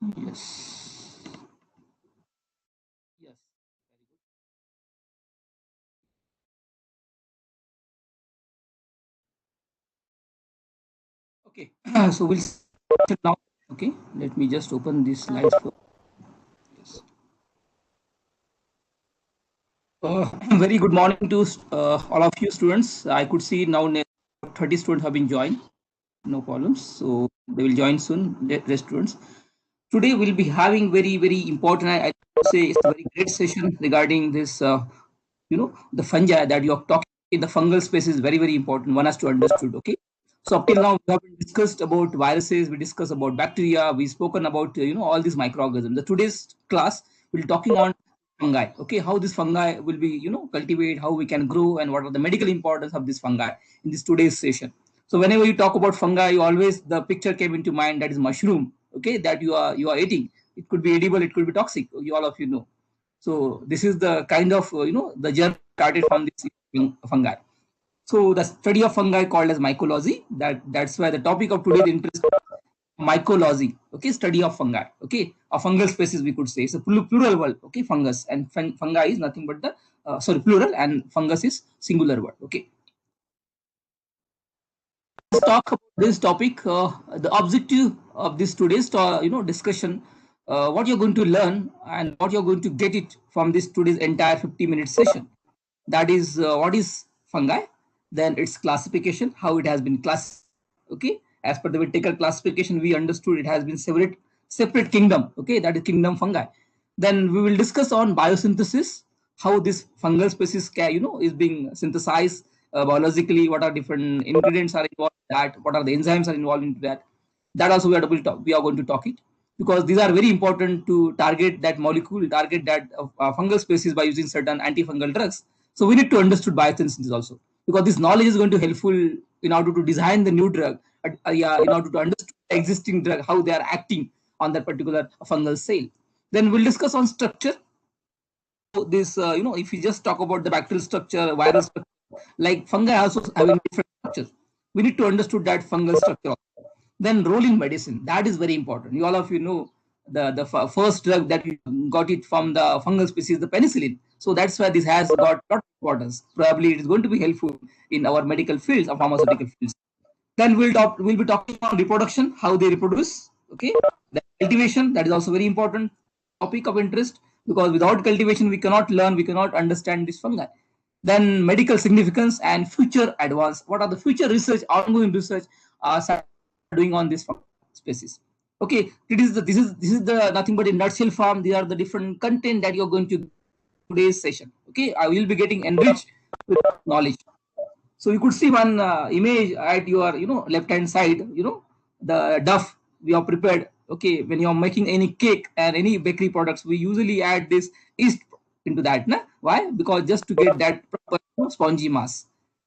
Yes. Yes. Okay. So we'll start now. Okay. Let me just open these slides for. Yes. Very good morning to all of you students. I could see now 30 students have been joined. No problems. So they will join soon. Rest students. Today we'll be having very important. I would say it's a very great session regarding this. The fungi that you're talking in the fungal space is very important. One has to understood. Okay. So up till now we have been discussed about viruses. We discussed about bacteria. We spoken about all these microorganisms. The today's class we'll talking on fungi. Okay, how this fungi will be cultivate, how we can grow, and what are the medical importance of this fungi in this today's session. So whenever you talk about fungi, you always the picture came into mind, that is mushroom. Okay, that you are eating. It could be edible, it could be toxic. You all of you know. So this is the kind of the journey started from this fungi. So the study of fungi called as mycology. That's why the topic of today's interest, mycology. Okay, study of fungi. Okay, a fungal species we could say. It's a plural word. Okay, fungus and fungi is nothing but the sorry, plural, and fungus is singular word. Okay, let's talk about this topic. The objective of this today's discussion, what you're going to learn and what you're going to get it from this today's entire 50-minute session. That is what is fungi, then its classification, how it has been classified. Okay, as per the vertical classification, we understood it has been separate kingdom. Okay, that is kingdom fungi. Then we will discuss on biosynthesis, how this fungal species is being synthesized biologically, what are different ingredients are involved in that, what are the enzymes are involved into that. That also we are going to talk it, because these are very important to target that molecule, target that fungal species by using certain antifungal drugs. So we need to understood biosynthesis also, because this knowledge is going to helpful in order to design the new drug, yeah, in order to understand the existing drug, how they are acting on that particular fungal cell. Then we'll discuss on structure. So this, if you just talk about the bacterial structure, viral structure, like fungi also having different structures. We need to understood that fungal structure. Then role in medicine, that is very important. You all of you know the first drug that we got it from the fungal species, the penicillin. So that's why this has got a lot of importance. Probably it is going to be helpful in our medical fields or pharmaceutical fields. Then we'll be talking on reproduction, how they reproduce. Okay, the cultivation, that is also very important topic of interest, because without cultivation we cannot learn, we cannot understand this fungi. Then medical significance and future advance. What are the future research, ongoing research doing on this species? Okay, this is the nothing but in nutshell form. These are the different content that you're going to today's session. Okay, I will be getting enriched with knowledge. So you could see one image at your left hand side. The duff we have prepared. Okay, when you are making any cake and any bakery products, we usually add this yeast into that. Na? Why? Because just to get that proper spongy mass.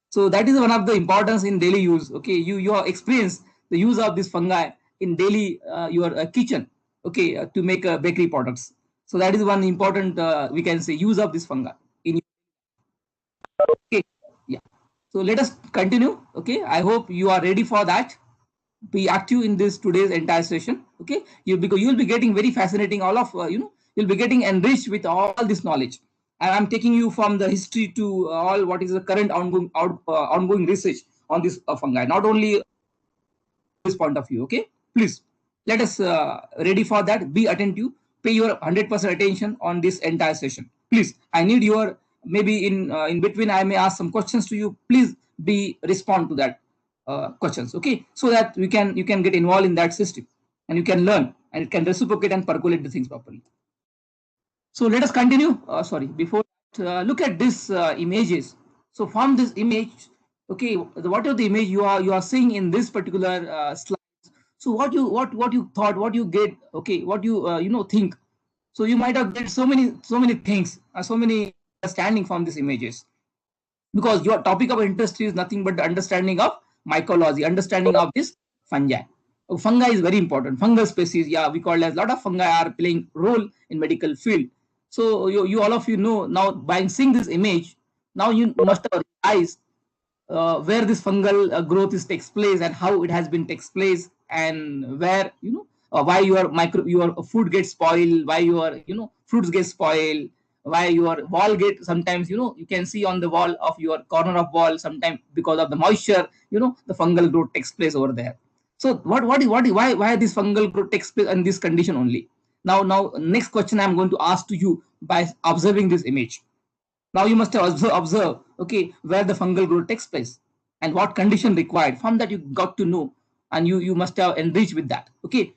So that is one of the importance in daily use. Okay, you have experienced the use of this fungi in daily your kitchen. Okay, to make bakery products. So that is one important we can say use of this fungi in. Okay, yeah. So let us continue. Okay, I hope you are ready for that. Be active in this today's entire session. Okay, you'll be getting very fascinating. All of you'll be getting enriched with all this knowledge. And I'm taking you from the history to all what is the current ongoing research on this fungi. Not only this point of view. Okay, please let us ready for that. Be attentive. Pay your 100% attention on this entire session. Please, I need your maybe in between. I may ask some questions to you. Please be respond to that questions. Okay, so that you can get involved in that system, and you can learn, and it can reciprocate and percolate the things properly. So let us continue. Sorry, before look at this images. So from this image, okay, what are the image you are seeing in this particular slide? So what you thought, what you get, okay, what you think. So you might have get so many things, so many understanding from these images, because your topic of interest is nothing but the understanding of mycology, understanding of this fungi. Fungi is very important. Fungal species, yeah, we call as a lot of fungi are playing role in medical field. So you all of you know now by seeing this image, now you must have realized where this fungal growth is takes place and how it has been takes place, and where why your food gets spoiled, why your fruits get spoiled, why your wall get sometimes, you can see on the wall of your corner of wall sometimes because of the moisture, the fungal growth takes place over there. So why this fungal growth takes place in this condition only? Now next question I'm going to ask to you by observing this image. Now you must have observe, okay, where the fungal growth takes place and what condition required. From that you got to know, and you must have enriched with that. Okay,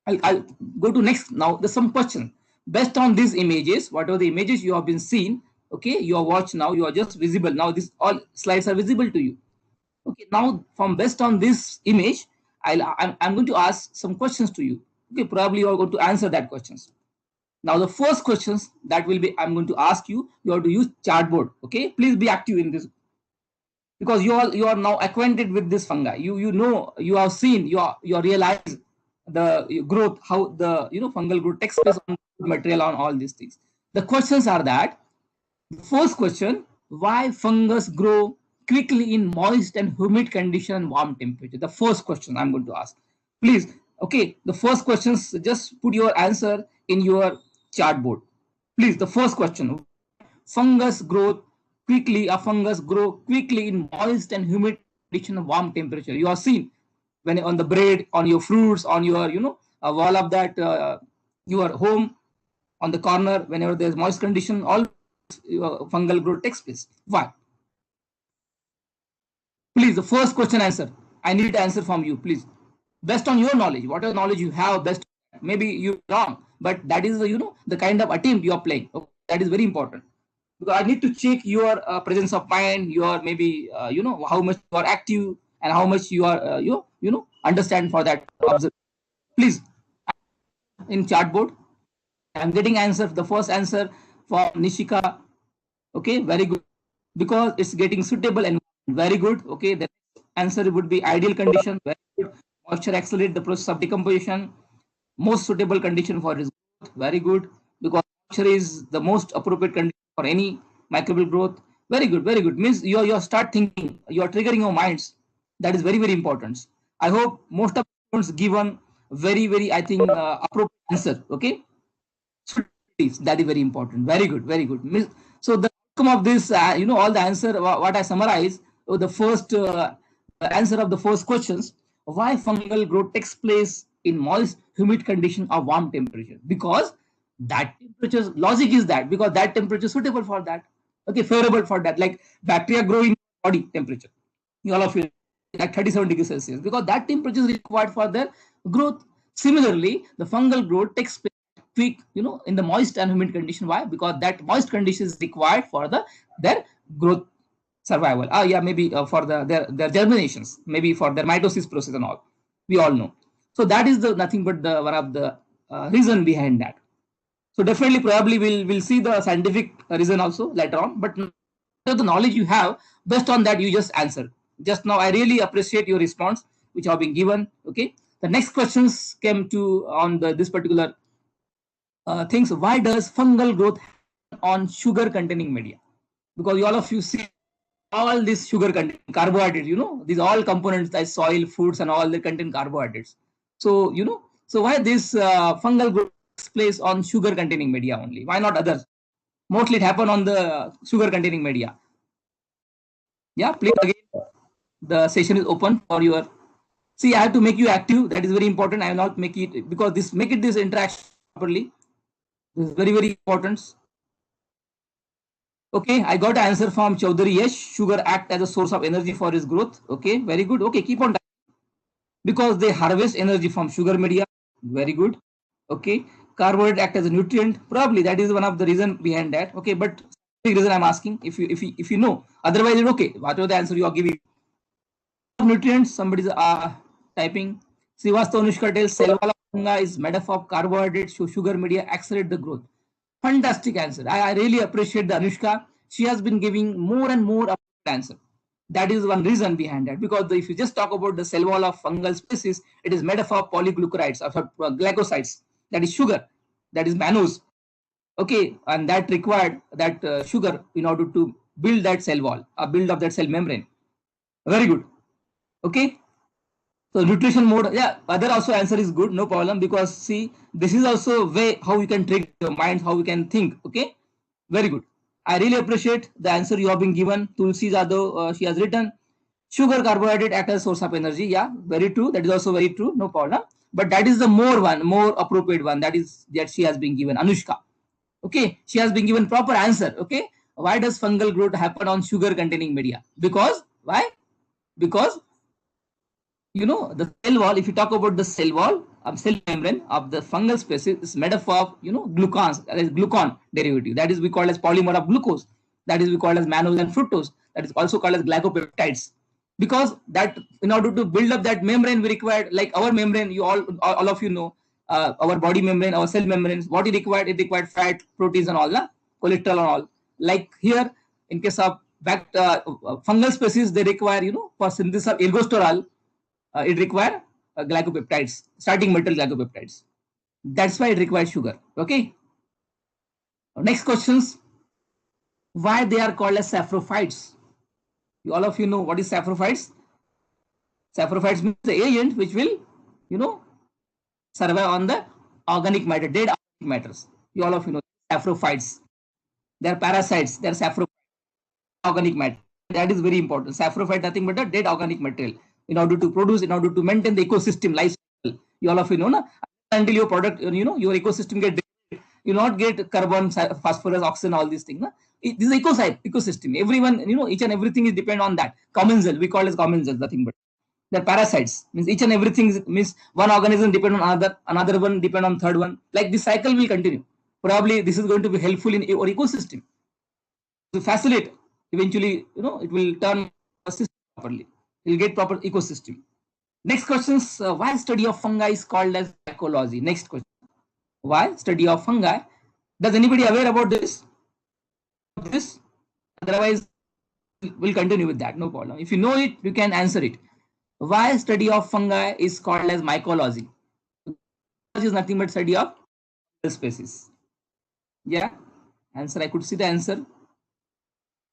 I'll go to next. Now there's some question based on these images. Whatever the images you have been seen, okay, you are watched now. You are just visible now. This all slides are visible to you. Okay, now from based on this image, I'm going to ask some questions to you. Okay, probably you are going to answer that questions. Now the first questions that will be I'm going to ask you. You have to use chartboard. Okay, please be active in this because you are now acquainted with this fungi. You know, you have seen, you realize the growth, how the fungal growth takes place on material, on all these things. The questions are that the first question: why fungus grow quickly in moist and humid condition and warm temperature? The first question I'm going to ask. Please, okay, the first questions, just put your answer in your chartboard. Please, the first question: fungus growth a fungus grow quickly in moist and humid condition and warm temperature. You have seen when on the bread, on your fruits, on your wall of that your home, on the corner, whenever there's moist condition, all fungal growth takes place. Why? Please, the first question answer. I need answer from you, please. Based on your knowledge, whatever knowledge you have, best maybe you're wrong, but that is the kind of attempt you are playing. Okay? That is very important because I need to check your presence of mind, your maybe how much you are active and how much you are understand for that. Please, in chartboard, I'm getting answer. The first answer for Nishika. Okay, very good. Because it's getting suitable and very good. Okay, the answer would be ideal condition. Very good. Moisture accelerate the process of decomposition. Most suitable condition for its growth. Very good. Because moisture is the most appropriate condition for any microbial growth. Very good. Very good. Means you start thinking. You are triggering your minds. That is very very important. I hope most of the students given very I think appropriate answer. Okay, that is very important. Very good, very good. So the outcome of this, all the answer, what I summarize, the first answer of the first questions: why fungal growth takes place in moist, humid condition or warm temperature? Because that temperature logic is that because that temperature is suitable for that. Okay, favorable for that. Like bacteria grow in body temperature. You all of you like 37 degrees Celsius because that temperature is required for their growth. Similarly, the fungal growth takes place quick, in the moist and humid condition. Why? Because that moist condition is required for their growth survival. Yeah, maybe for their germinations, maybe for their mitosis process and all. We all know. So that is the nothing but the one of the reason behind that. So definitely, probably we'll see the scientific reason also later on. But the knowledge you have, based on that, you just answer. Just now, I really appreciate your response, which have been given. Okay. The next questions came to on this particular things. Why does fungal growth happen on sugar containing media? Because all of you see all this sugar contain carbohydrates, these all components like soil, foods, and all they contain carbohydrates. So so why this fungal growth takes place on sugar containing media only? Why not others? Mostly it happen on the sugar containing media. Yeah, please again. The session is open for your. See, I have to make you active. That is very important. I will not make it because this interaction properly. This is very very important. Okay, I got an answer from Chaudhary. Yes, sugar act as a source of energy for his growth. Okay, very good. Okay, keep on because they harvest energy from sugar media. Very good. Okay, carbohydrate act as a nutrient. Probably that is one of the reason behind that. Okay, but the reason I'm asking if you know. Otherwise, it's okay. Whatever the answer you are giving. Nutrients. Somebody's typing. Srivastava Anushka tells cell wall of fungi is made up of carbohydrates, so sugar media accelerate the growth. Fantastic answer. I really appreciate the Anushka. She has been giving more and more answer. That is one reason behind that. Because if you just talk about the cell wall of fungal species, it is made up of polyglucerides, of glycosides. That is sugar. That is mannose. Okay, and that required that sugar in order to build that cell wall, build up that cell membrane. Very good. Okay. So nutrition mode, yeah, other also answer is good, no problem, because see, this is also way how you can trick your mind, how you can think. Okay, very good. I really appreciate the answer you have been given. Tulsi Jadhav, she has written, sugar carbohydrate act as source of energy. Yeah, very true. That is also very true. No problem. But that is the more appropriate one. That she has been given. Anushka. Okay, she has been given proper answer. Okay, why does fungal growth happen on sugar containing media? Because why? Because the cell wall, if you talk about the cell wall, cell membrane of the fungal species is made up of glucans, that is glucon derivative, that is we call as polymer of glucose, that is we call as mannose and fructose, that is also called as glycopeptides. Because that, in order to build up that membrane, we required, like our membrane, you all of you know, our body membrane, our cell membranes, what it required fat, proteins and all, cholesterol and all. Like here, in case of fungal species, they require, for synthesis of ergosterol, it require glycopeptides, starting metal glycopeptides. That's why it requires sugar. Okay. Next questions. Why they are called as saprophytes? All of you know what is saprophytes. Saprophytes means the agent which will, you know, survive on the organic matter, dead organic matters. You all of you know saprophytes. They are parasites. They are saprophytes, organic matter. That is very important. Saprophyte nothing but a dead organic material. In order to maintain the ecosystem life cycle. You all of you know, na? Until your product, your ecosystem get, you not get carbon, phosphorus, oxygen, all these things. Na? This is ecosystem. Everyone, each and everything is depend on that. Commensal, we call it as commensal, nothing but. They're parasites. Means each and everything means one organism depend on another one depend on third one. Like this cycle will continue. Probably this is going to be helpful in your ecosystem to facilitate. Eventually, it will turn a system properly. You'll get proper ecosystem. Next questions. Why study of fungi is called as ecology? Next question. Why study of fungi? Does anybody aware about this? Otherwise, we'll continue with that. No problem. If you know it, you can answer it. Why study of fungi is called as mycology? Mycology is nothing but study of species. Yeah. Answer. I could see the answer.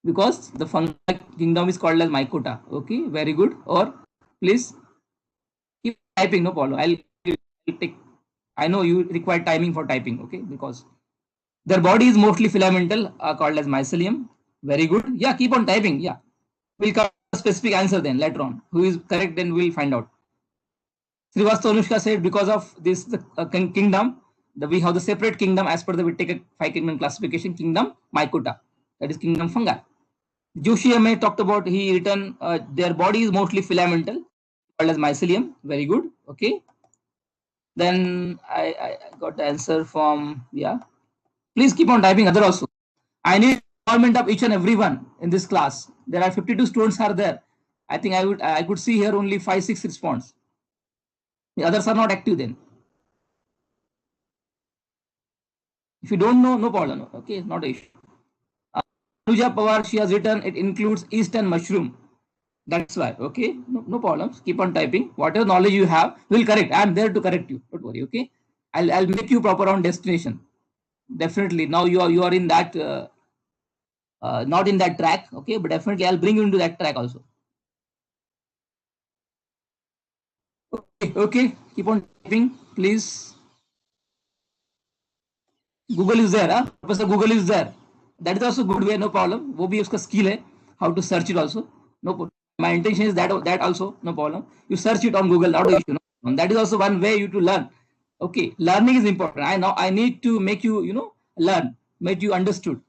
Because the fungi kingdom is called as mycota. Okay, very good. Or please keep typing, no problem. I'll take. I know you require timing for typing. Okay, because their body is mostly filamental, called as mycelium. Very good. Yeah, keep on typing. Yeah, we'll come to a specific answer then later on. Who is correct? Then we'll find out. Srivastava Anushka said because of this kingdom, we have the separate kingdom as per the Whittaker 5 kingdom classification. Kingdom mycota, that is kingdom fungi. Joshi M.A. talked about, he written, their body is mostly filamental, called as mycelium. Very good. Okay. Then I got the answer from, yeah. Please keep on typing other also. I need involvement of each and everyone in this class. There are 52 students are there. I think I could see here only 5-6 response. The others are not active then. If you don't know, no problem. Okay, not an issue. Anuja Pawar, she has written, it includes yeast and mushroom. That's why. Okay, no problems. Keep on typing. Whatever knowledge you have, we'll correct. I'm there to correct you. Don't worry. Okay, I'll make you proper on destination. Definitely. Now you are in that, not in that track. Okay, but definitely I'll bring you into that track also. Okay. Keep on typing, please. Google is there, huh? Professor Google is there. That is also good way, no problem. वो भी उसका skill है, how to search it also. No problem. My intention is that also, no problem. You search it on Google, not an issue. No? That is also one way you to learn. Okay, learning is important. I need to make you, learn, make you understood.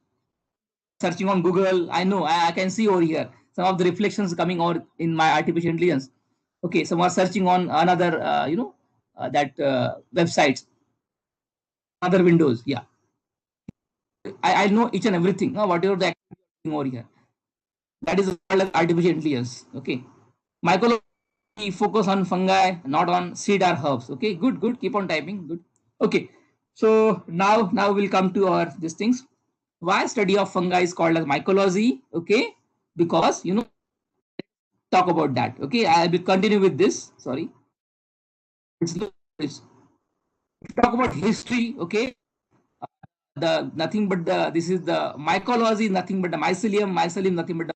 Searching on Google, I know, I can see over here some of the reflections coming out in my artificial intelligence. Okay, some are searching on another, that websites, other windows. Yeah, I know each and everything. Whatever the activity over here, that is called as artificial intelligence. Okay, mycology focus on fungi, not on seed or herbs. Okay, good. Keep on typing. Good. Okay, so now we'll come to our these things. Why study of fungi is called as mycology? Okay, because talk about that. Okay, I'll be continue with this. Sorry, it's talk about history. Okay, the nothing but the this is the mycology, nothing but the mycelium nothing but the,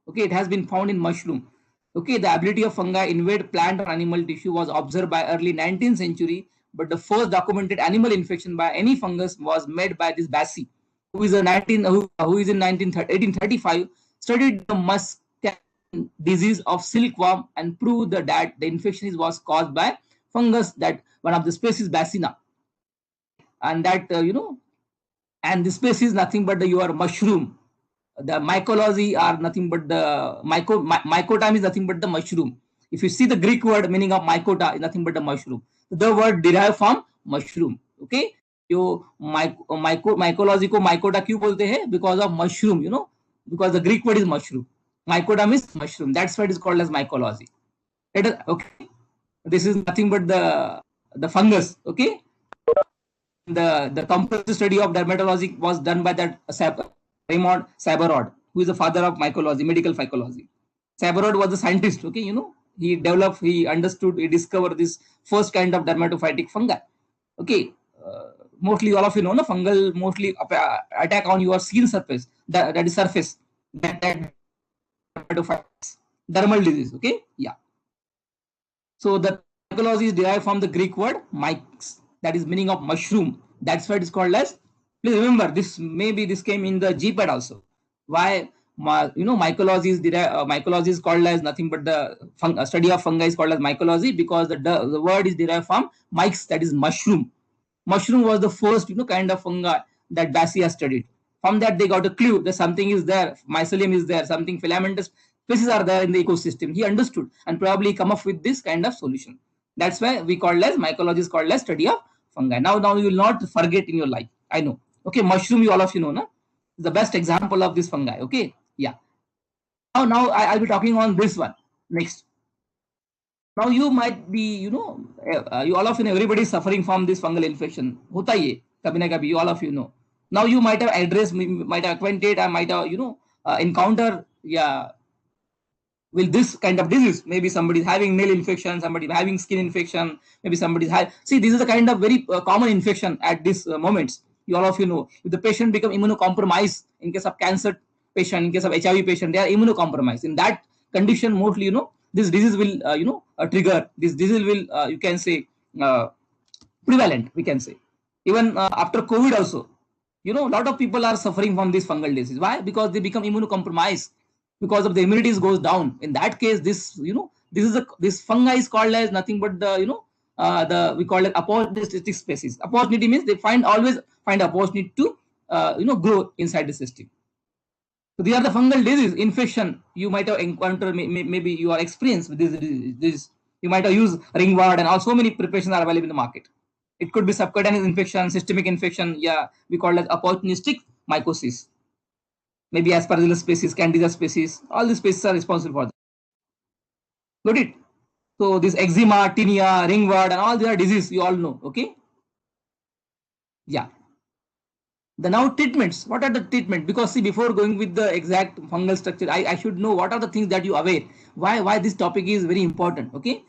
okay, it has been found in mushroom. Okay, the ability of fungi invade plant or animal tissue was observed by early 19th century, but the first documented animal infection by any fungus was made by this Bassi, who is a 19 who is in 1835 studied the musk disease of silkworm and proved that the infection was caused by fungus, that one of the species Bassina, and that and the species is nothing but the your mushroom. The mycology are nothing but the mycotam is nothing but the mushroom. If you see the Greek word meaning of mycota is nothing but the mushroom. The word derived from mushroom. Okay, जो mycology को mycota क्यों बोलते हैं? Because of mushroom, because the Greek word is mushroom. Mycota means mushroom. That's why it is called as mycology. Okay. This is nothing but the fungus. Okay, the comprehensive study of dermatology was done by that Raymond Sabarod, who is the father of mycology, medical mycology. Sabarod was a scientist. Okay, he developed, he understood, he discovered this first kind of dermatophytic fungi. Okay, mostly all of you know, no, fungal mostly attack on your skin surface. That is surface. That dermatophytes, dermal disease. Okay, yeah. So the mycology is derived from the Greek word myx, that is meaning of mushroom. That's why it is called as. Please remember this. Maybe this came in the GPAD also. Why mycology is mycology is called as nothing but the study of fungi is called as mycology, because the word is derived from myx, that is mushroom. Mushroom was the first kind of fungi that Bassi has studied. From that they got a clue that something is there, mycelium is there, something filamentous species are there in the ecosystem. He understood and probably come up with this kind of solution. That's why we call as mycology is called as study of fungi. Now you will not forget in your life. I know. Okay, mushroom you all of you know, no? The best example of this fungi. Okay, yeah. Now I'll be talking on this one next. Now you might be, you all of you know, everybody is suffering from this fungal infection. होता ही है कभी ना कभी, you all of you know. Now you might have addressed, might have acquainted, I might have, encounter, yeah, with this kind of disease. Maybe somebody is having nail infection, somebody is having skin infection, maybe somebody is having. See, this is a kind of very common infection at this moments. You all of you know, if the patient become immunocompromised, in case of cancer patient, in case of HIV patient, they are immunocompromised. In that condition, mostly, this disease will, trigger. This disease will, you can say, uh, prevalent. We can say, even after COVID also, a lot of people are suffering from this fungal disease. Why? Because they become immunocompromised, because of the immunity goes down. In that case, this fungi is called as nothing but the we call it opportunistic species. Opportunity means they always find opportunity to grow inside the system. So these are the fungal disease infection you might have encountered. Maybe you are experienced with this. You might have used ringworm, and also many preparations are available in the market. It could be subcutaneous infection, systemic infection. Yeah, we call it opportunistic mycosis. Maybe aspergillus species, candida species. All these species are responsible for that. Got it? So this eczema, tinea, ringworm, and all these are disease you all know. Okay. Yeah. The now treatments. What are the treatment? Because see, before going with the exact fungal structure, I should know what are the things that you aware. Why this topic is very important. Okay.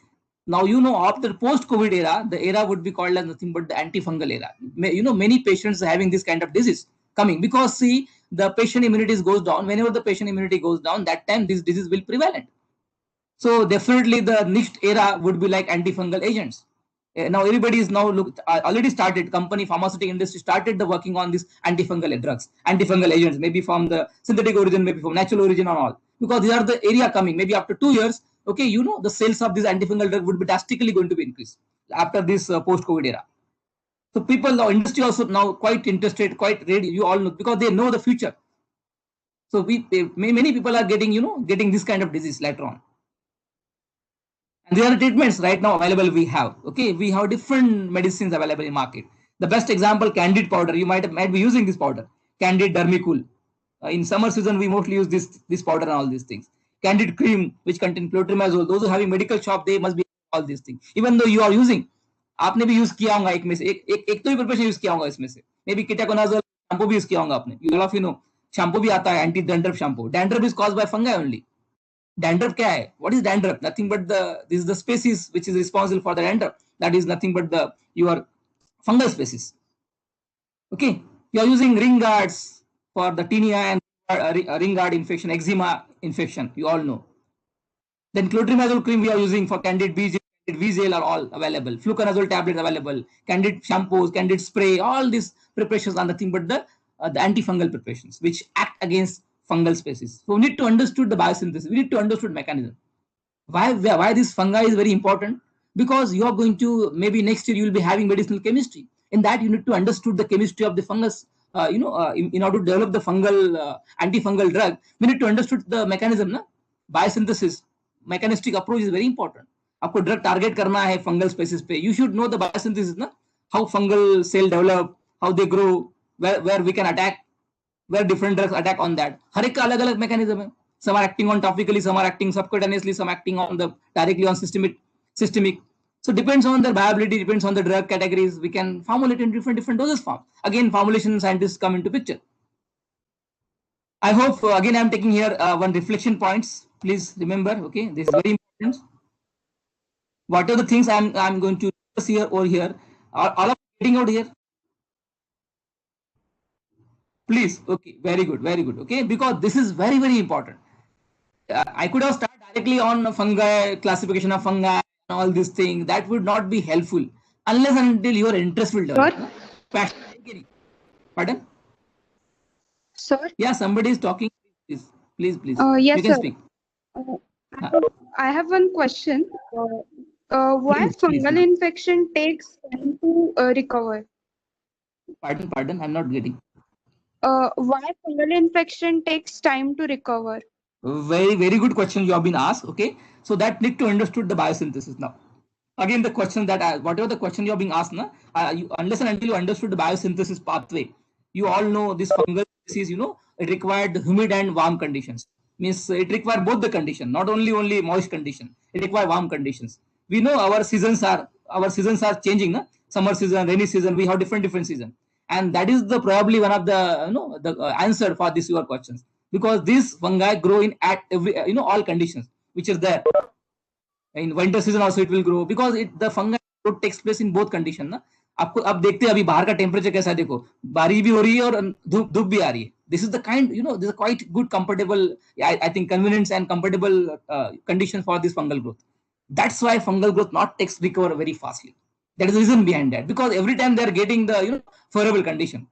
Now after post-COVID era, the era would be called as nothing but the antifungal era. Many patients are having this kind of disease coming, because see, the patient immunity goes down. Whenever the patient immunity goes down, that time this disease will prevalent. So definitely the next era would be like antifungal agents. Now everybody is now already started. Company pharmaceutical industry started the working on this antifungal drugs, antifungal agents, maybe from the synthetic origin, maybe from natural origin, and all. Because these are the area coming. Maybe after 2 years, okay, the sales of this antifungal drug would be drastically going to be increased after this post-COVID era. So people, the industry also now quite interested, quite ready. You all know, because they know the future. So many people are getting getting this kind of disease later on. And there are treatments right now available. We have, okay, we have different medicines available in market. The best example, candid powder. You might be using this powder, candid dermicul. In summer season, we mostly use this powder and all these things. Candid cream, which contain clotrimazole. Those who having medical shop, they must be all these things. Even though you are using, आपने भी use किया होगा एक में से एक तो ही preparation use किया होगा इसमें से मे बी कीटाकोनाजोल शैम्पू भी यूज किया होगा आपने you all of you know shampoo भी आता है anti dandruff shampoo dandruff is caused by fungi only dandruff क्या है what is dandruff nothing but this is the species which is responsible for the dandruff that is nothing but the your fungal species okay you are using ring guards for the tinea and ring guard infection eczema infection you all know Then clotrimazole cream we are using for candid B, candid VZL are all available. Fluconazole tablets available. Candid shampoos, candid spray, all these preparations are nothing but the antifungal preparations which act against fungal species. So we need to understood the biosynthesis. We need to understood mechanism. Why this fungi is very important? Because you are going to, maybe next year you will be having medicinal chemistry. In that you need to understood the chemistry of the fungus. In order to develop the fungal antifungal drug, we need to understood the mechanism. Na? Biosynthesis mechanistic approach is very important. आपको drug target करना है fungal species पे, you should know the biosynthesis ना, how fungal cell develop, how they grow, where we can attack, where different drugs attack on that. हर एक का अलग अलग mechanism है. Some are acting on topically, some are acting subcutaneously, some acting on the directly on systemic. So depends on the viability, depends on the drug categories. We can formulate in different doses form. Again, formulation scientists come into picture. I hope again I'm taking here one reflection points. Please remember, okay, this is very important. What are the things I'm going to discuss here or here? All of you getting out here? Please, okay, very good, okay, because this is very important. I could have started directly on fungi, classification of fungi, and all these things. That would not be helpful unless and until your interest will develop. Sir? Passion. Pardon? Sir? Yeah, somebody is talking. Please. Yes, You can sir. speak. I have one question. Why Please. fungal infection takes time to recover? Pardon. I'm not getting. Why fungal infection takes time to recover? Very good question you have been asked. Okay, so that need to understood the biosynthesis now. Again, the question that whatever the question you are being asked, na, unless and until you understood the biosynthesis pathway, you all know this fungal disease. It required humid and warm conditions. Means it require both the condition, not only moist condition. It require warm conditions. We know our seasons are changing. Na? Summer season, rainy season. We have different season, and that is the probably one of the the answer for this your questions, because these fungi grow in at every all conditions which is there. In winter season also it will grow because the fungi growth takes place in both condition ना. आपको अब देखते हैं अभी बाहर का temperature कैसा है, देखो बारिश भी हो रही है और धूप धूप भी आ रही है. This is the kind, this is quite good comfortable, I think convenience and comfortable condition for this fungal growth. That's why fungal growth not takes recover very fastly. That is the reason behind that, because every time they are getting the favorable condition.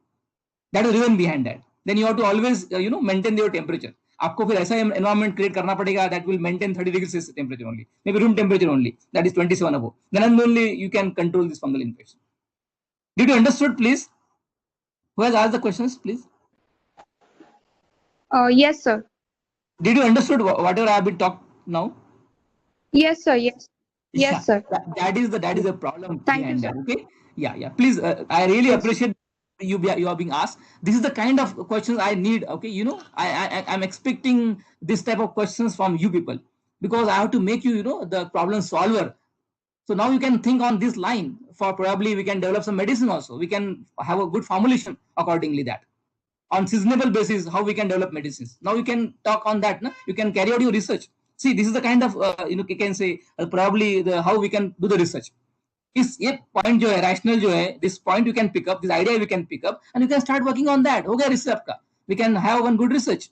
That is the reason behind that. Then you have to always maintain your temperature. आपको फिर ऐसा environment create करना पड़ेगा that will maintain 30 degrees temperature only, maybe room temperature only, that is 27 above. Then only you can control this fungal infection. Did you understood, please? Who has asked the questions, please? Yes, sir. Did you understood whatever I have been talked now? Yes, sir. Yes. Yes, Yeah, sir. that is the problem Thank you, behind sir. that. Okay. Yeah. Please, I really Yes. appreciate you are being asked. This is the kind of questions I need. Okay, I'm expecting this type of questions from you people, because I have to make you the problem solver. So now you can think on this line, for probably we can develop some medicine also. We can have a good formulation accordingly, that on seasonable basis how we can develop medicines. Now you can talk on that. No? You can carry out your research. See, this is the kind of you can say probably the how we can do the research. इस ये point जो है rational जो है, this point you can pick up, this idea you can pick up and you can start working on that. हो गया research आपका. We can have one good research.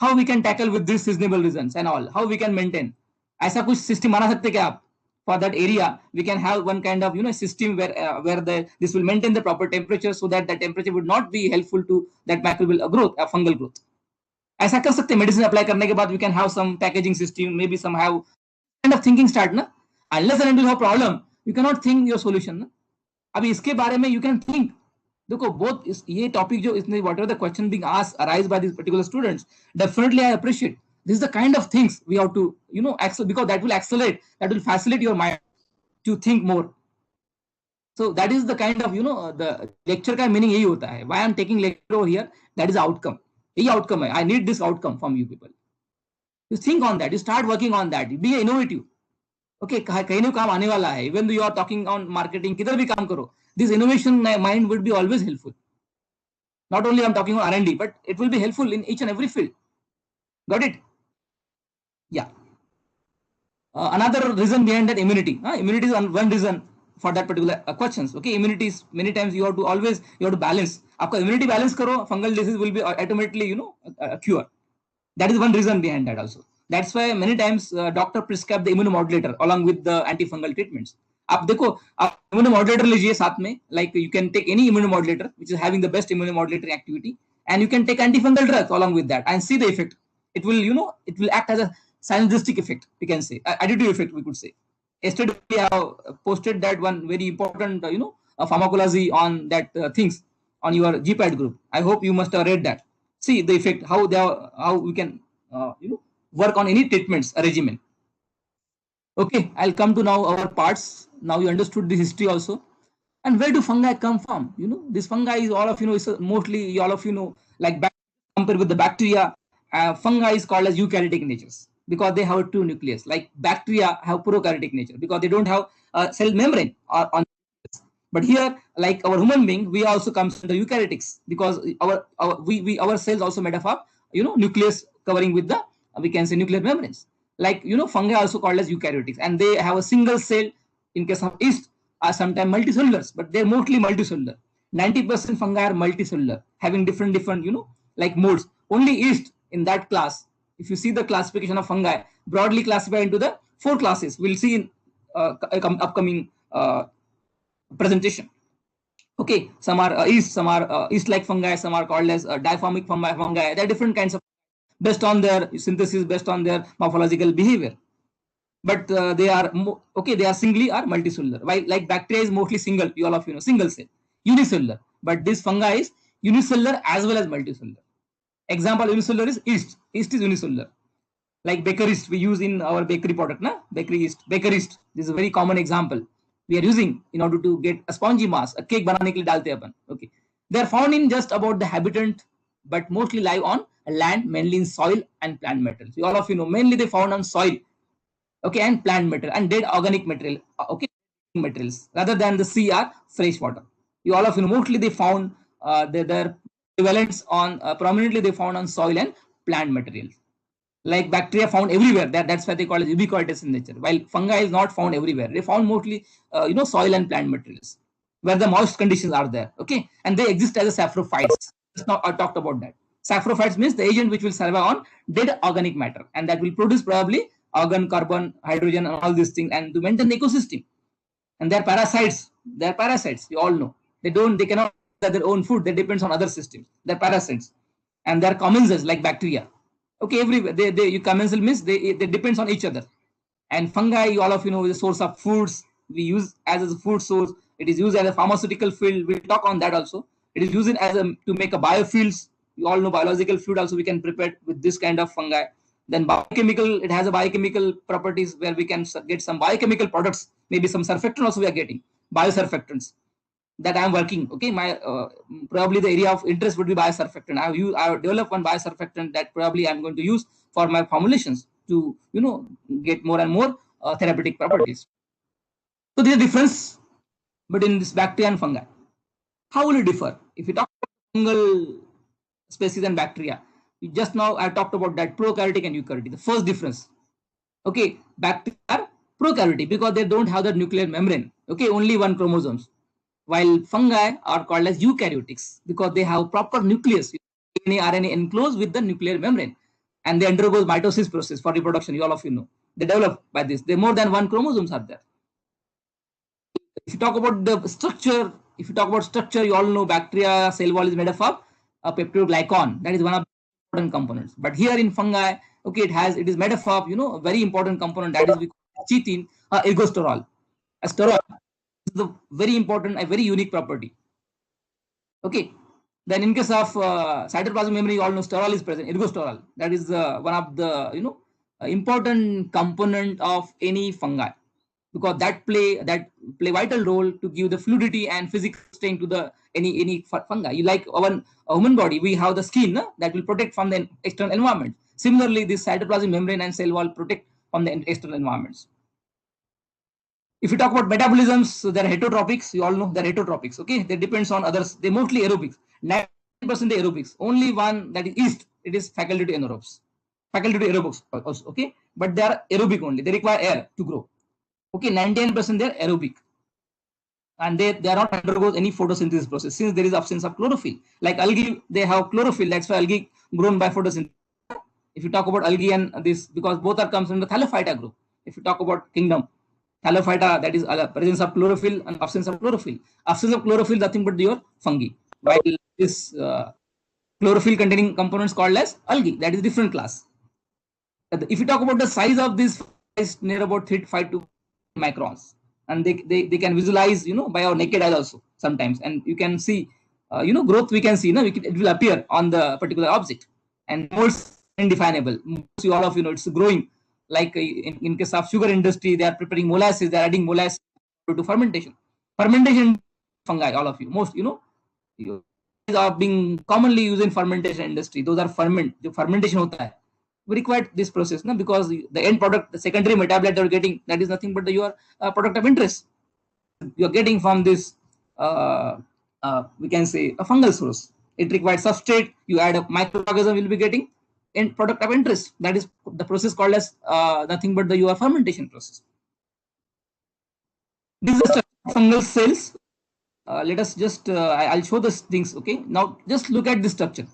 How we can tackle with this seasonable reasons and all, how we can maintain. ऐसा कुछ system बना सकते क्या आप? For that area we can have one kind of system where this will maintain the proper temperature, so that the temperature would not be helpful to that microbial growth, fungal growth. ऐसा कर सकते हैं. Medicine apply करने के बाद we can have some packaging system, maybe some have kind of thinking start ना. Unless and until you have problem you cannot think your solution ना. अभी इसके बारे में you can think. देखो both ये टॉपिक जो इसने whatever the question being asked arise by these particular students, definitely I appreciate. This is the kind of things we have to because that will accelerate, that will facilitate your mind to think more. So that is the kind of the lecture का meaning यही होता है. Why I am taking lecture over here, that is outcome. यही outcome है. I need this outcome from you people. You think on that, you start working on that, be innovative. Okay, कहीं ना काम आने वाला है. Even though you are talking on marketing, किधर भी काम करो, this innovation mind would be always helpful. Not only I'm talking on R&D, but it will be helpful in each and every field. Got it? Yeah. Another reason behind that, immunity. Immunity is one reason for that particular questions. Okay, immunity is many times you have to balance. आपका immunity balance करो, fungal disease will be automatically cure. That is one reason behind that also. That's why many times doctor prescribe the immunomodulator along with the antifungal treatments. आप देखो आप immunomodulator लीजिए साथ में, like you can take any immunomodulator which is having the best immunomodulatory activity, and you can take antifungal drugs along with that and see the effect. It will, it will act as a synergistic effect, we can say, additive effect, we could say. Yesterday we have posted that one very important, pharmacology on that things on your GPAD group. I hope you must have read that. See the effect, how they are, how we can, work on any treatments regimen. Okay, I'll come to now our parts. Now you understood the history also. And where do fungi come from? This fungi is, all of is mostly, all of like compared with the bacteria, fungi is called as eukaryotic natures because they have two nucleus. Like bacteria have prokaryotic nature because they don't have a cell membrane or on. But here, like our human being, we also comes under eukaryotics because our cells also made up of nucleus covering with the, we can say, nuclear membranes. Like fungi also called as eukaryotics, and they have a single cell. In case of yeast, are sometimes multicellulars, but they're mostly multicellular. 90% fungi are multicellular, having different like modes. Only yeast in that class, if you see the classification of fungi, broadly classified into the four classes. We'll see in upcoming presentation. Okay, some are yeast, some are yeast-like fungi, some are called as diformic fungi. There are different kinds of, based on their synthesis, based on their morphological behavior. But they are okay. They are singly or multicellular. While like bacteria is mostly single, you all of single cell, unicellular. But this fungi is unicellular as well as multicellular. Example, unicellular is yeast. Yeast is unicellular. Like bakery yeast we use in our bakery product, na? Bakery yeast. Bakery yeast. This is a very common example we are using in order to get a spongy mass. A cake banane ke liye dalte hain. Okay. They are found in just about the habitat, but mostly live on land, mainly in soil and plant materials. You all of mainly they found on soil, okay, and plant material and dead organic material, okay, materials, rather than the sea or fresh water. You all of mostly they found their prevalence on prominently they found on soil and plant materials. Like bacteria found everywhere. That's why they call it ubiquitous in nature. While fungi is not found everywhere, they found mostly soil and plant materials where the moist conditions are there. Okay, and they exist as a saprophytes. Just now I talked about that. Saprophytes means the agent which will survive on dead organic matter, and that will produce probably argon, carbon, hydrogen, and all these things, and to maintain the ecosystem. And they're parasites. They're parasites. You all know. They cannot have their own food. They depends on other systems. They're parasites, and they're commensals like bacteria. Okay, everywhere you commensal means they depends on each other. And fungi, all of is a source of foods. We use as a food source. It is used as a pharmaceutical field. We'll talk on that also. It is used as a to make a biofuels. You all know biological fluid also we can prepare with this kind of fungi. Then biochemical, it has a biochemical properties where we can get some biochemical products. Maybe some surfactant also we are getting biosurfactants that I'm working. Okay, my probably the area of interest would be biosurfactant. I have developed one biosurfactant that probably I'm going to use for my formulations to get more and more therapeutic properties. So there's a difference between this bacteria and fungi. How will it differ? If you talk about fungal species and bacteria, just now I talked about that prokaryotic and eukaryotic. The first difference. Okay, bacteria are prokaryotic because they don't have the nuclear membrane. Okay, only one chromosomes. While fungi are called as eukaryotics because they have proper nucleus, DNA, RNA enclosed with the nuclear membrane, and they undergo mitosis process for reproduction. You all of know they develop by this. They more than one chromosomes are there. If you talk about the structure, you all know bacteria cell wall is made up of a peptidoglycan. That is one of the important components. But here in fungi, okay, it is made up of a very important component that is we call chitin, ergosterol. A sterol is the very important, a very unique property. Okay. Then in case of cytoplasmic memory, you all know sterol is present, ergosterol. That is one of the important component of any fungi because that play vital role to give the fluidity and physical strength to the any fungi. You like our human body, we have the skin that will protect from the external environment. Similarly, this cytoplasmic membrane and cell wall protect from the external environments. If you talk about metabolisms, so they're heterotropics. You all know they're heterotropics. Okay, they depends on others. They mostly aerobics. 90% aerobics. Only one that is yeast. It is faculty to anaerobes. Faculty to aerobics also. Okay, but they are aerobic only. They require air to grow. Okay, 99% they're aerobic, and they are not undergoes any photosynthesis process since there is absence of chlorophyll. Like algae, they have chlorophyll. That's why algae grown by photosynthesis. If you talk about algae and this, because both are comes from the Thallophyta group. If you talk about kingdom, Thallophyta, that is presence of chlorophyll and absence of chlorophyll. Absence of chlorophyll, nothing but your fungi. While this chlorophyll containing components called as algae, that is different class. If you talk about the size of this, is near about 3 to 5 to microns, and they can visualize, by our naked eye also sometimes, and you can see, growth we can see, it will appear on the particular object, and molds indefinable. Mostly all of it's growing. Like in case of sugar industry, they are preparing molasses, they are adding molasses to fermentation. Fermentation fungi, all of you, most are being commonly used in fermentation industry. Those are fermentation hota hai. We require this process, no? Because the end product, the secondary metabolite that you're getting, that is nothing but your product of interest. You're getting from this, we can say, a fungal source. It requires substrate. You add a microorganism, you'll be getting end product of interest. That is the process called as nothing but your fermentation process. This is the structure of fungal cells. Let us just, I'll show the things. Okay, now just look at this structure.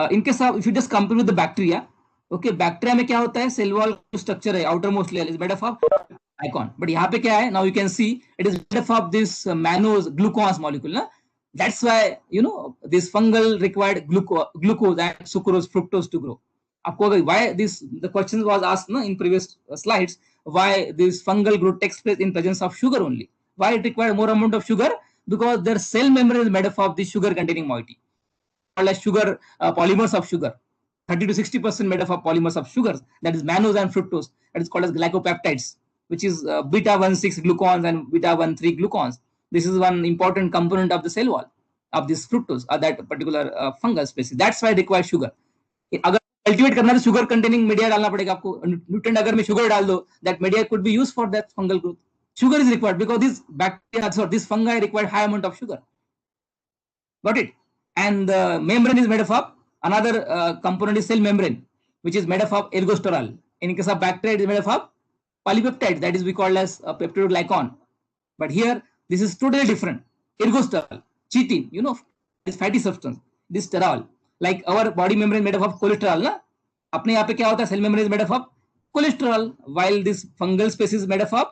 In case of, if you just compare with the bacteria, okay, bacteria में क्या होता है, cell wall structure है, outermost layer is made up of icon. But यहाँ पे क्या है, now you can see it is made up of this mannose glucose molecule, na? That's why this fungal required glucose and sucrose, fructose to grow. आपको why this, the question was asked in previous slides, why this fungal growth takes place in presence of sugar only. Why it required more amount of sugar? Because their cell membrane is made up of the sugar containing moiety, called as sugar, polymers of sugar. 30 to 60% made up of polymers of sugars, that is mannose and fructose, that is called as glycopeptides, which is beta-1,6 glucons and beta-1,3 glucons. This is one important component of the cell wall of this fructose, that particular fungal species. That's why it requires sugar. अगर cultivate करना है तो sugar containing media डालना पड़ेगा आपको. Nutrient अगर मैं sugar डाल दो, that media could be used for that fungal growth. Sugar is required because this bacteria, sorry, this fungi require high amount of sugar. Got it? And the membrane is made up of another component is cell membrane, which is made up of ergosterol. In case of bacteria, it is made up of polypeptides, that is we call as a peptidoglycan. But here, this is totally different. Ergosterol, chitin, this fatty substance, this sterol. Like our body membrane made up of cholesterol, na? अपने यहाँ पे क्या होता है, cell membrane is made up of cholesterol, while this fungal species is made up of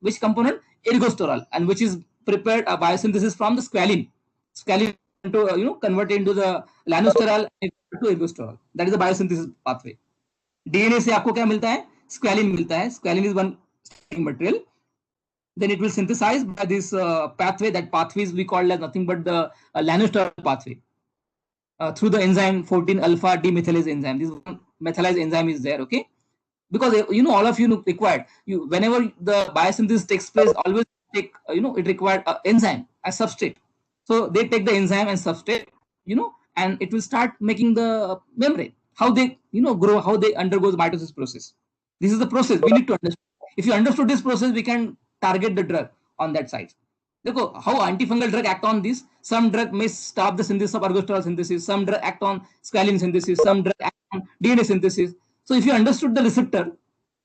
which component? Ergosterol, and which is prepared a biosynthesis from the squalene. Squalene to convert into the lanosterol to ergosterol. That is the biosynthesis pathway. DNA से आपको क्या मिलता है? Squalene मिलता है. Squalene is one material. Then it will synthesize by this pathway. That pathways we call as nothing but the lanosterol pathway through the enzyme 14 alpha demethylase enzyme. This one methylase enzyme is there. Okay, because all of you required, whenever the biosynthesis takes place, always take it required enzyme as substrate. So they take the enzyme and substrate, and it will start making the membrane. How they grow, how they undergo the mitosis process. This is the process we need to understand. If you understood this process, we can target the drug on that side. Look how antifungal drug act on this. Some drug may stop the synthesis of ergosterol synthesis. Some drug act on squalene synthesis. Some drug act on DNA synthesis. So if you understood the receptor,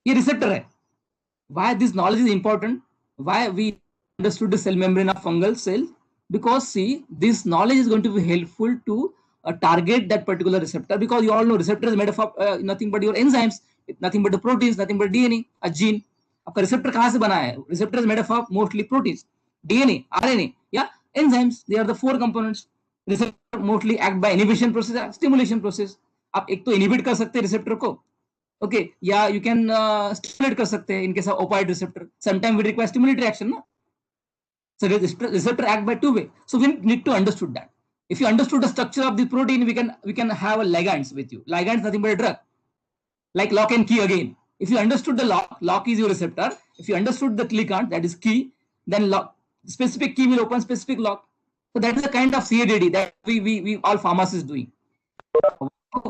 ये receptor है. Why this knowledge is important? Why we understood the cell membrane of fungal cell? Because see, this knowledge is going to be helpful to target that particular receptor, because you all know receptor is made up of nothing but your enzymes, nothing but the proteins, nothing but DNA, a gene. आपका receptor कहाँ से बना है? Receptor is made up of mostly proteins, DNA, RNA, yeah, enzymes. They are the four components. Receptor mostly act by inhibition process, stimulation process. आप एक तो inhibit कर सकते हैं receptor को, okay, yeah, you can stimulate कर सकते हैं in case of opioid receptor. Sometimes we require stimulatory action, no? So the receptor act by two way. So we need to understood that. If you understood the structure of the protein, we can have a ligands with you. Ligands nothing but a drug, like lock and key again. If you understood the lock is your receptor. If you understood the ligand, that is key, then lock, specific key will open specific lock. So that is the kind of CADD that we all pharmacists doing.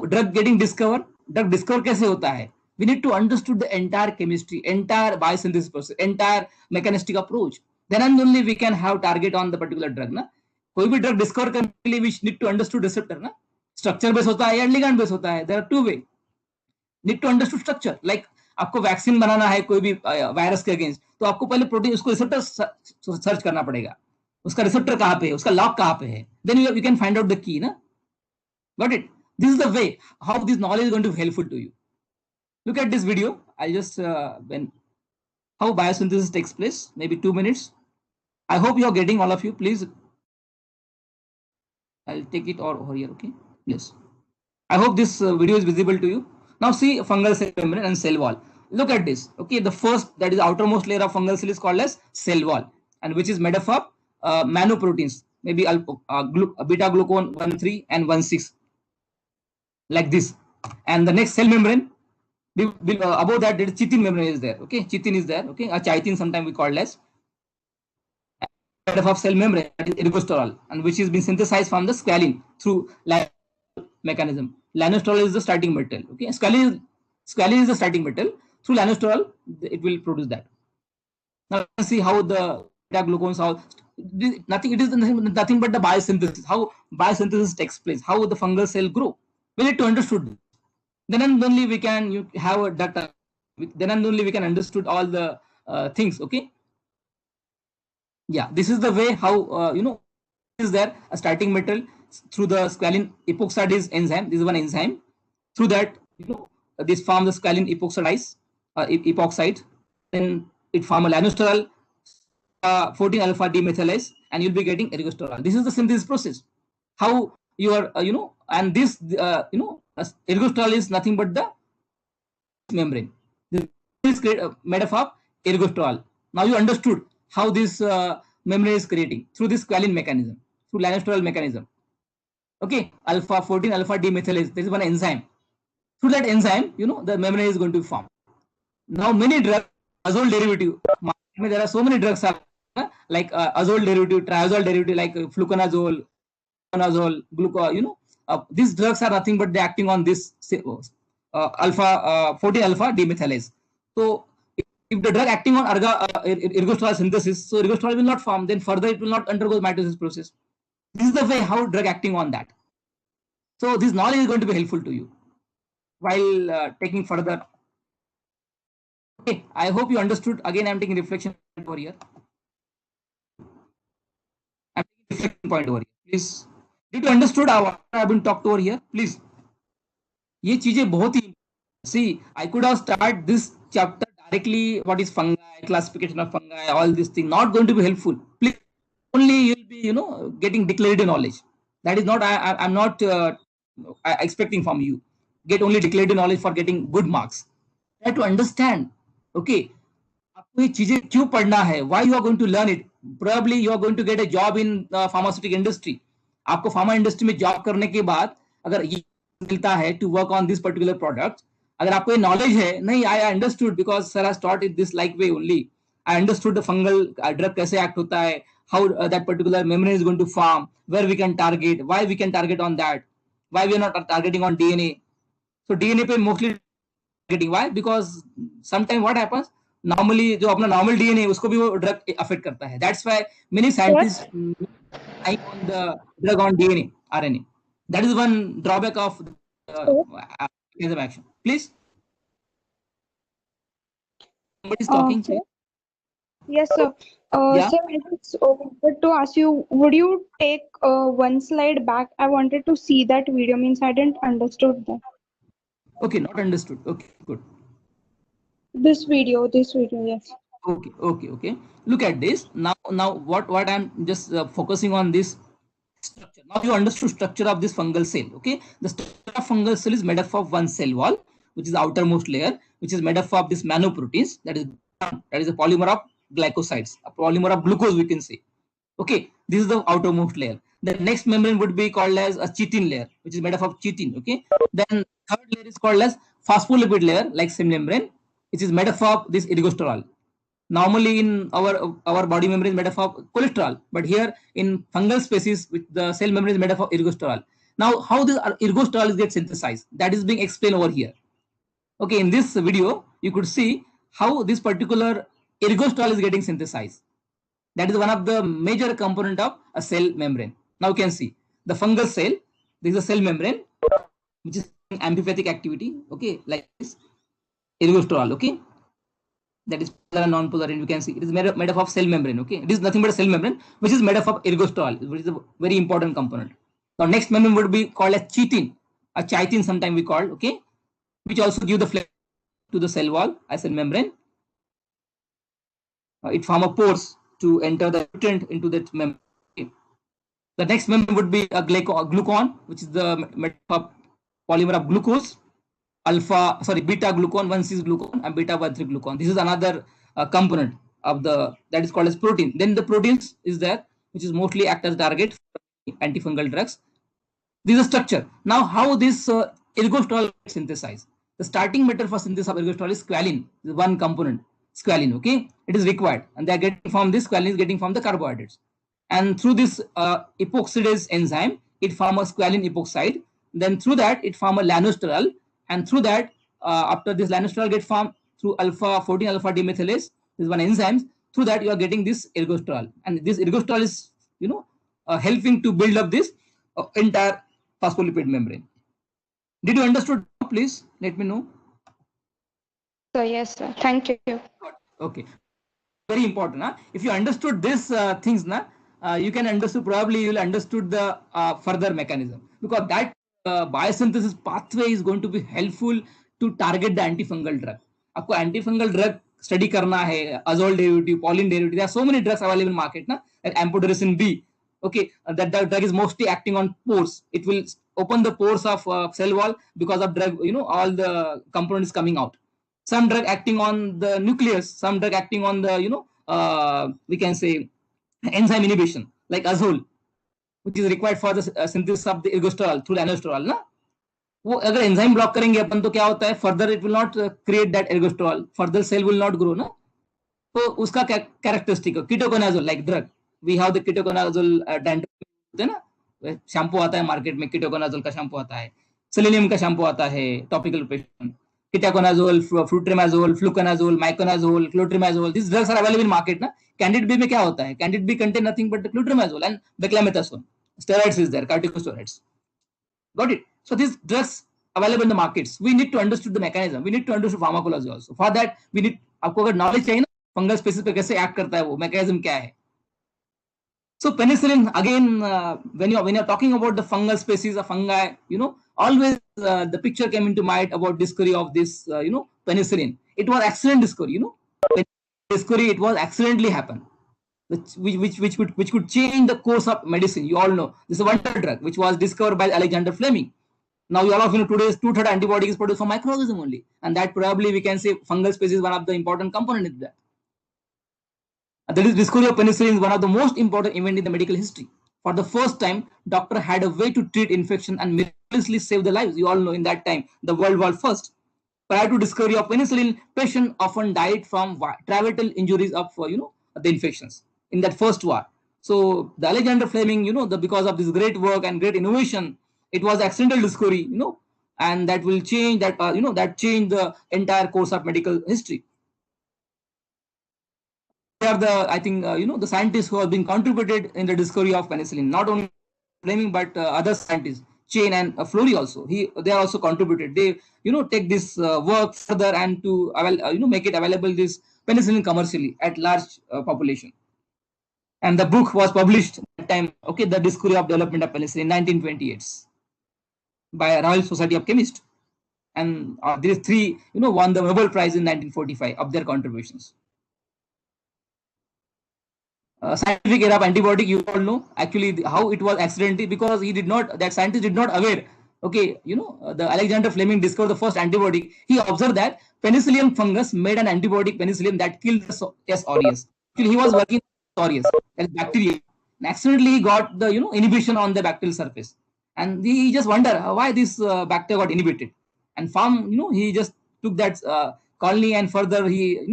Drug getting discovered. Drug discover कैसे होता है? We need to understood the entire chemistry, entire biosynthesis process, entire mechanistic approach. Then and only we can have target on the particular drug, ना? कोई भी drug discover करने के लिए we need to understood receptor, ना? Structure based होता है या ligand based होता है. There are two way. Need to understood structure. Like आपको वैक्सीन बनाना है कोई भी वायरस के अगेंस्ट, तो आपको पहले प्रोटीन, उसको रिसेप्टर सर्च करना पड़ेगा. उसका रिसेप्टर कहाँ पे है, उसका लॉक कहाँ पे है. Then you can find out the key, ना? Got it? This is the way how this knowledge is going to be helpful to you. Look at this video. I just when how biosynthesis takes place, maybe 2 minutes. I hope you are getting, all of you. Please, I'll take it over here. Okay, yes. I hope this video is visible to you. Now see fungal cell membrane and cell wall. Look at this. Okay, the first, that is outermost layer of fungal cell, is called as cell wall, and which is made up of manoproteins, maybe beta glucone 1,3 and 1,6, like this. And the next cell membrane, above that, there is chitin membrane is there. Okay, chitin is there. Okay, a chitin sometimes we call as made up of cell membrane, that is ergosterol, and which is being synthesized from the squalene through mechanism. Lanosterol is the starting metal. Okay, squalene is the starting metal. Through lanosterol, it will produce that. Now let's see how the beta glucons, how nothing. It is nothing but the biosynthesis. How biosynthesis takes place. How the fungal cell grow. We need to understood. Then and only we can have a data. Then and only we can understood all the things. Okay. Yeah, this is the way how is there a starting metal through the squalene epoxidase enzyme. This is one enzyme. Through that, this form the squalene epoxidase epoxide. Then it form a lanosterol 14 alpha demethylase, and you'll be getting ergosterol. This is the synthesis process. How you are and this ergosterol is nothing but the membrane. This is made up of ergosterol. Now you understood how this membrane is creating through this squalene mechanism, through lanosterol mechanism. Okay, alpha 14 alpha demethylase. This is one enzyme. Through that enzyme, the membrane is going to form. Now many drugs, azole derivative. There are so many drugs are like azole derivative, triazole derivative, like fluconazole, gluco. These drugs are nothing but they acting on this alpha 14 alpha demethylase. So if the drug acting on ergosterol synthesis, so ergosterol will not form. Then further it will not undergo mitosis process. This is the way how drug acting on that. So this knowledge is going to be helpful to you while taking further. Okay, I hope you understood. Again, I'm taking reflection over here. I'm taking reflection point over here. Please, did you understood what I've been talked over here? Please, ये चीजें बहुत ही see. I could have started this chapter directly. What is fungi? Classification of fungi. All these things not going to be helpful. Please, only you'll be getting declarative knowledge. That is not. I'm not expecting from you. Get only declarative knowledge for getting good marks. Try to understand. Okay, आपको ये चीजें क्यों पढ़ना है, why you are going to learn it. Probably you are going to get a job in pharmaceutical industry. आपको pharma industry में job करने के बाद अगर ये मिलता है to work on this particular product, अगर आपको ये नॉलेज है, नहीं I understood because sir has taught it this like way only, I understood the fungal drug कैसे एक्ट होता है, how that particular membrane is going to form, where we can target, why we can target on that, why we are not targeting on DNA. So DNA पे mostly getting, why? Because sometimes what happens, normally जो अपना normal DNA है उसको भी वो drug affect करता है. That's why many scientists rely on the drug on DNA RNA. That is one drawback of mechanism action. Please, somebody is talking. Sir? Yes, sir. Yeah. Sir, I just wanted to ask you, would you take one slide back? I wanted to see that video, means I didn't understood that. Okay, not understood. Okay, good. This video, yes. Okay. Look at this. Now what I'm just focusing on this structure. Now you understood structure of this fungal cell. Okay, the structure of fungal cell is made up of one cell wall, which is the outermost layer, which is made up of this manoproteins. That is a polymer of glycosides, a polymer of glucose, we can say. Okay, this is the outermost layer. The next membrane would be called as a chitin layer, which is made up of chitin. Okay, then third layer is called as phospholipid layer, like cell membrane, which is made up of this ergosterol. Normally in our body membrane is made up of cholesterol, but here in fungal species, with the cell membrane is made up of ergosterol. Now, how the ergosterol gets synthesized, that is being explained over here. Okay, in this video, you could see how this particular ergosterol is getting synthesized. That is one of the major component of a cell membrane. Now you can see the fungal cell. This is a cell membrane which is amphipathic activity. Okay, like this ergosterol. Okay, that is polar and non-polar, and you can see it is made up of cell membrane. Okay, it is nothing but a cell membrane which is made up of ergosterol, which is a very important component. Now next membrane would be called as chitin. a chitin sometime we call, okay, which also give the flex to the cell wall as a membrane. It form a pores to enter the nutrient into that membrane. Okay. The next membrane would be a glucon, which is the polymer of glucose, beta glucon, 1,6 glucon, and beta 1,3 glucon. This is another component of that is called as protein. Then the proteins is there, which is mostly act as target for antifungal drugs. This is a structure. Now, how this ergosterol is synthesized? The starting matter for synthesis of ergosterol is squalene. This is one component, squalene. Okay, it is required, and they are getting from this squalene is getting from the carbohydrates. And through this epoxidase enzyme, it forms a squalene epoxide. Then through that, it forms a lanosterol, and through that, after this lanosterol get formed through alpha 14 alpha demethylase, this is one enzyme. Through that, you are getting this ergosterol, and this ergosterol is helping to build up this entire phospholipid membrane. Did you understood? Please let me know. Yes, sir. Thank you. Okay, very important. Huh? If you understood these things, you can understood, probably you will understood the further mechanism, because that biosynthesis pathway is going to be helpful to target the antifungal drug. आपको antifungal drug study करना है, azole derivative, pauline derivative. There are so many drugs available in market, like amphotericin B. Okay, that the drug is mostly acting on pores. It will open the pores of cell wall because of drug. All the components coming out. Some drug acting on the nucleus, some drug acting on the we can say enzyme inhibition, like azole, which is required for the synthesis of the ergosterol through lanosterol ना. वो अगर enzyme block करेंगे अपन तो क्या होता है, further it will not create that ergosterol, further cell will not grow ना. तो उसका क्या कैरेक्टरिस्टिक है, ketoconazole like drug, we have the ketoconazole dandruff होते हैं ना, शैम्पू आता है मार्केट में, कीटोकोनाजोल का शैम्पू आता है, सेलेनियम का शैम्पू आता है topical patient, ketoconazole, flutrimazole, fluconazole, miconazole, clotrimazole, this drugs are available in market ना. कैंडिड बी में क्या होता है, Candid B contain nothing but clotrimazole and beclomethasone, steroids is there, corticosteroids. Got it? So these drugs available in the markets, we need to understand the mechanism, we need to understand pharmacology also. For that we need, आपको अगर knowledge चाहिए ना fungal species पे कैसे act करता है, वो mechanism क्या है. So penicillin again, when you're talking about the fungal species of fungi, always the picture came into mind about discovery of this penicillin. It was accident discovery, discovery, it was accidentally happened, which could change the course of medicine. You all know this is a wonder drug which was discovered by Alexander Fleming. Now you all of today's 2/3 antibody is produced from microorganism only, and that probably we can say fungal species is one of the important component in that. The discovery of penicillin is one of the most important event in the medical history. For the first time, doctor had a way to treat infection and miraculously save the lives. You all know in that time the world war first. Prior to discovery of penicillin, patients often died from tracheal injuries of the infections in that first war. So the Alexander Fleming, because of this great work and great innovation, it was accidental discovery, and that will change that that changed the entire course of medical history. They are the, I think the scientists who have been contributed in the discovery of penicillin. Not only Fleming but other scientists, Chain and Florey also. They are also contributed. They take this work further and to make it available this penicillin commercially at large population. And the book was published at that time. Okay, the discovery of development of penicillin in 1928 by Royal Society of Chemists, and these three won the Nobel Prize in 1945 of their contributions. Scientific era of antibiotic, you all know actually how it was accidentally, because that scientist did not aware. Okay, the Alexander Fleming discovered the first antibiotic. He observed that penicillium fungus made an antibiotic penicillium that killed the S. aureus. Actually, he was working on aureus, that bacteria, and accidentally he got the inhibition on the bacterial surface, and he just wondered why this bacteria got inhibited. And Pharm, he just took that colony, and further he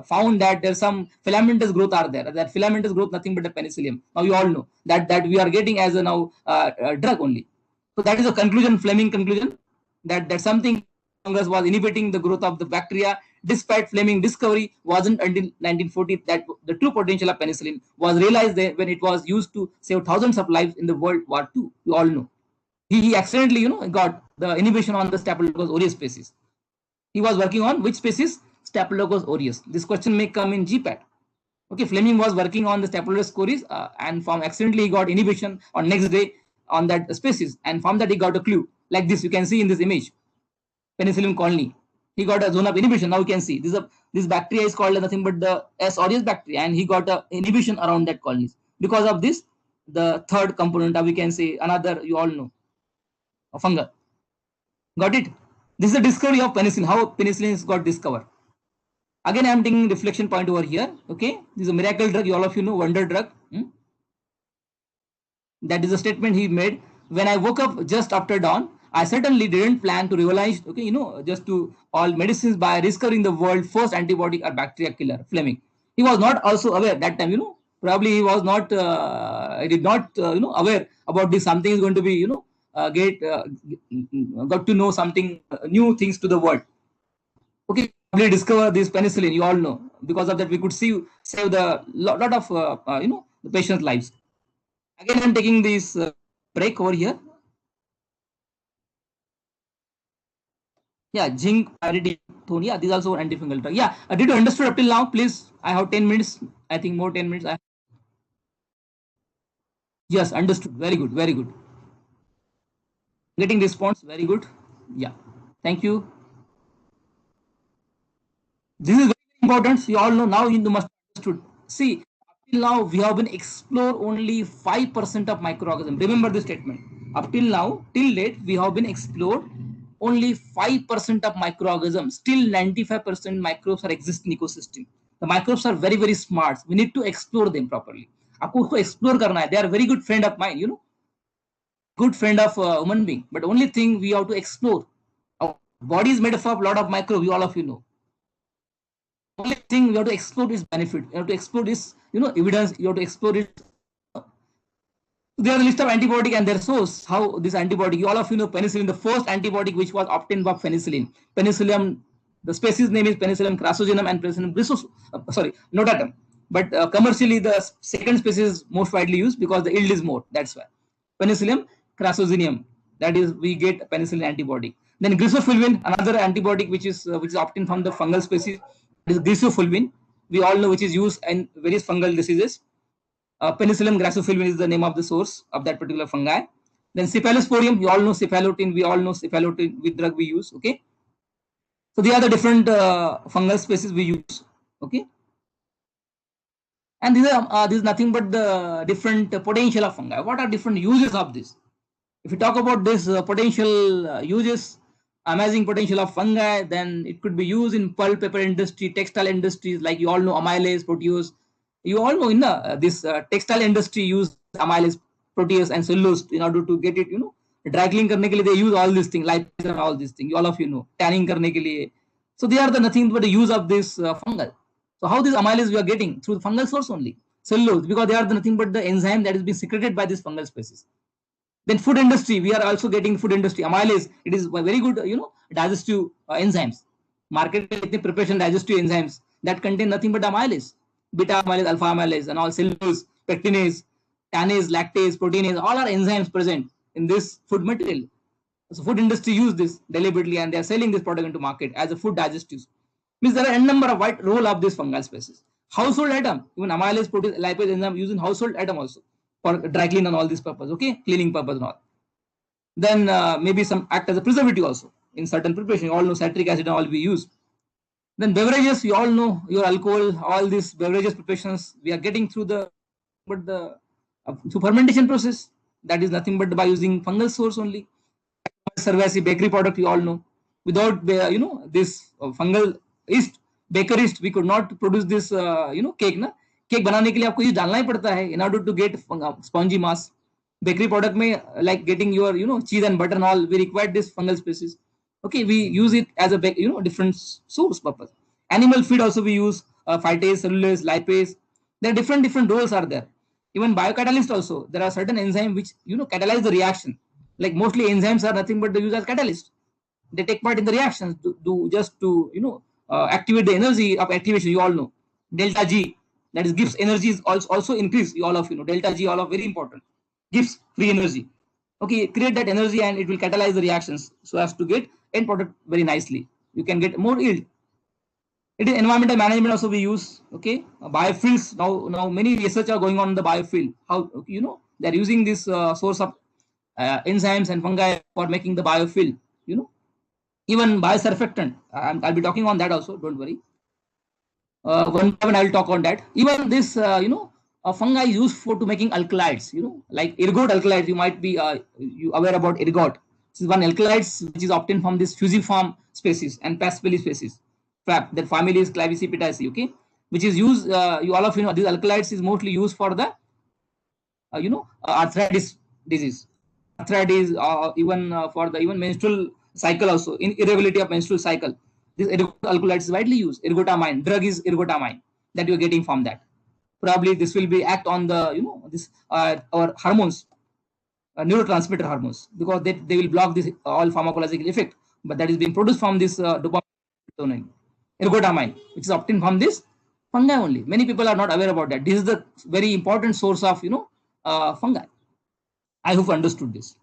found that there's some filamentous growth are there. That filamentous growth nothing but the penicillium. Now you all know that we are getting as a now drug only. So that is a conclusion, Fleming conclusion, that something fungus was inhibiting the growth of the bacteria. Despite Fleming discovery, wasn't until 1940 that the true potential of penicillin was realized there, when it was used to save thousands of lives in the World War II. You all know he accidentally got the inhibition on the Staphylococcus aureus species. He was working on which species? Staphylococcus aureus. This question may come in GPAT. Okay, Fleming was working on the Staphylococcus aureus, and from accidentally he got inhibition on next day on that species, and from that he got a clue like this. You can see in this image, penicillium colony. He got a zone of inhibition. Now you can see this bacteria is called nothing but the S. aureus bacteria, and he got a inhibition around that colonies because of this. The third component, we can say another, you all know, a fungi. Got it? This is the discovery of penicillin. How penicillin is got discovered. Again, I am taking reflection point over here. Okay, this is a miracle drug. You all of you know, wonder drug. That is a statement he made. When I woke up just after dawn, I certainly didn't plan to revolutionize, okay, just to all medicines by discovering the world's first antibiotic or bacteria killer, Fleming. He was not also aware that time, probably he was not, he did not, aware about this. Something is going to be, got to know something new things to the world. Okay, probably discover this penicillin. You all know, because of that we could save the lot of the patient's lives. Again, I'm taking this break over here. Yeah, zinc, pyridine, yeah, these also antifungal drug. Yeah, did you understood up till now? Please, I have 10 minutes. I think more 10 minutes. Yes, understood. Very good, very good. Getting response, very good. Yeah, thank you. This is very important. You all know now. You must understood. See, up till now we have been explore only 5% of microorganism. Remember this statement. Up till now, till date, we have been explored only 5% of microorganisms. Still 95% microbes are exist in ecosystem. The microbes are very very smart. We need to explore them properly. आपको उसको explore करना है. They are very good friend of mine. Good friend of human being. But only thing we have to explore. Our body is made up of a lot of microbes. You all of you know. Only thing you have to explore is benefit. You have to explore this, evidence. You have to explore it. There are a list of antibiotic and their source. How this antibiotic, all of you know penicillin, the first antibiotic which was obtained by penicillin. Penicillium, the species name is Penicillium crassogenium and Penicillium brissus, sorry, notatum. But commercially, the second species is most widely used because the yield is more. That's why. Penicillium crassogenium. That is, we get penicillin antibiotic. Then grisofulvin, another antibiotic which is obtained from the fungal species. This is grisofulvin. We all know which is used in various fungal diseases. Penicillium grassofilin is the name of the source of that particular fungi. Then cephalosporium, you all know cephalotin. We all know cephalotin with drug we use. Okay, so they are the different fungal species we use. Okay, and these is nothing but the different potential of fungi. What are different uses of this? If you talk about this potential uses, amazing potential of fungi, then it could be used in pulp, paper industry, textile industries, like you all know amylase, protease. You all know in this textile industry use amylase, protease, and cellulose in order to get it, dry clean करने के लिए they use all these things, lipase and all these things. You all of you know, tanning करने के लिए. So they are the nothing but the use of this fungal. So how this amylase we are getting through the fungal source only, cellulose, because they are the nothing but the enzyme that is being secreted by this fungal species. Then food industry, we are also getting food industry. Amylase, it is very good, digestive enzymes. Market में preparation digestive enzymes that contain nothing but amylase, beta amylase, alpha amylase, and all cellulose, pectinase, tannase, lactase, proteinase. All are enzymes present in this food material. So food industry use this deliberately, and they are selling this product into market as a food digestives. Means there are n number of wide role of this fungal species. Household item, even amylase, protease, lipase enzyme used in household item also for dry clean and all this purpose. Okay, cleaning purpose and all. Then maybe some act as a preservative also in certain preparation. You all know citric acid and all we use. Then beverages, you all know your alcohol, all these beverages preparations we are getting through the through fermentation process. That is nothing but by using fungal source only. Cervasi bakery product, you all know. Without this fungal yeast, baker yeast, we could not produce this cake na. Cake बनाने के लिए आपको ये डालना ही पड़ता है in order to get spongy mass. Bakery product में like getting your cheese and butter and all, we require this fungal species. Okay, we use it as a different source purpose. Animal feed also we use phytase, cellulose, lipase. There are different roles are there. Even biocatalyst also, there are certain enzymes which catalyze the reaction. Like mostly enzymes are nothing but they use as catalyst. They take part in the reactions to activate the energy of activation. You all know delta G, that is gives energy is also increase. You all of delta G, all of very important, gives free energy. Okay, create that energy and it will catalyze the reactions so as to get end product very nicely. You can get more yield. It is environmental management also we use. Okay, biofuels, now many research are going on in the biofuel. How they are using this source of enzymes and fungi for making the biofuel. Even biosurfactant. I'll be talking on that also. Don't worry. One by one I'll talk on that. Even this, fungi used for to making alkalides. Like ergot alkalides. You might be you aware about ergot. This is one alkalides which is obtained from this fusiform species and paspeli species. That family is Clavicipitaceae. Okay, which is used. You all of you know these alkalides is mostly used for the arthritis disease, arthritis, even for the even menstrual cycle also, in irregularity of menstrual cycle. This alkaloid is widely used. Ergotamine drug is ergotamine that you are getting from that. Probably this will be act on the this our hormones, neurotransmitter hormones, because they will block this all pharmacological effect. But that is being produced from this dopamine, ergotamine, which is obtained from this fungi only. Many people are not aware about that. This is the very important source of fungi. I hope understood this.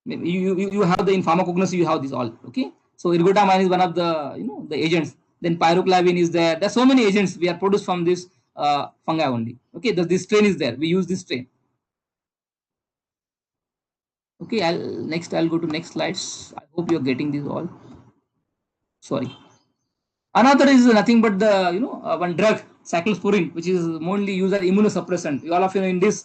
Maybe you have the in pharmacognosy, you have this all. Okay, so ergotamine is one of the the agents. Then pyroclavin is there. There's so many agents we are produced from this fungi only. Okay, this strain is there. We use this strain. Okay, I'll go to next slides. I hope you're getting this all. Sorry. Another is nothing but the one drug cyclosporine, which is mainly used as immunosuppressant. You all of you know in this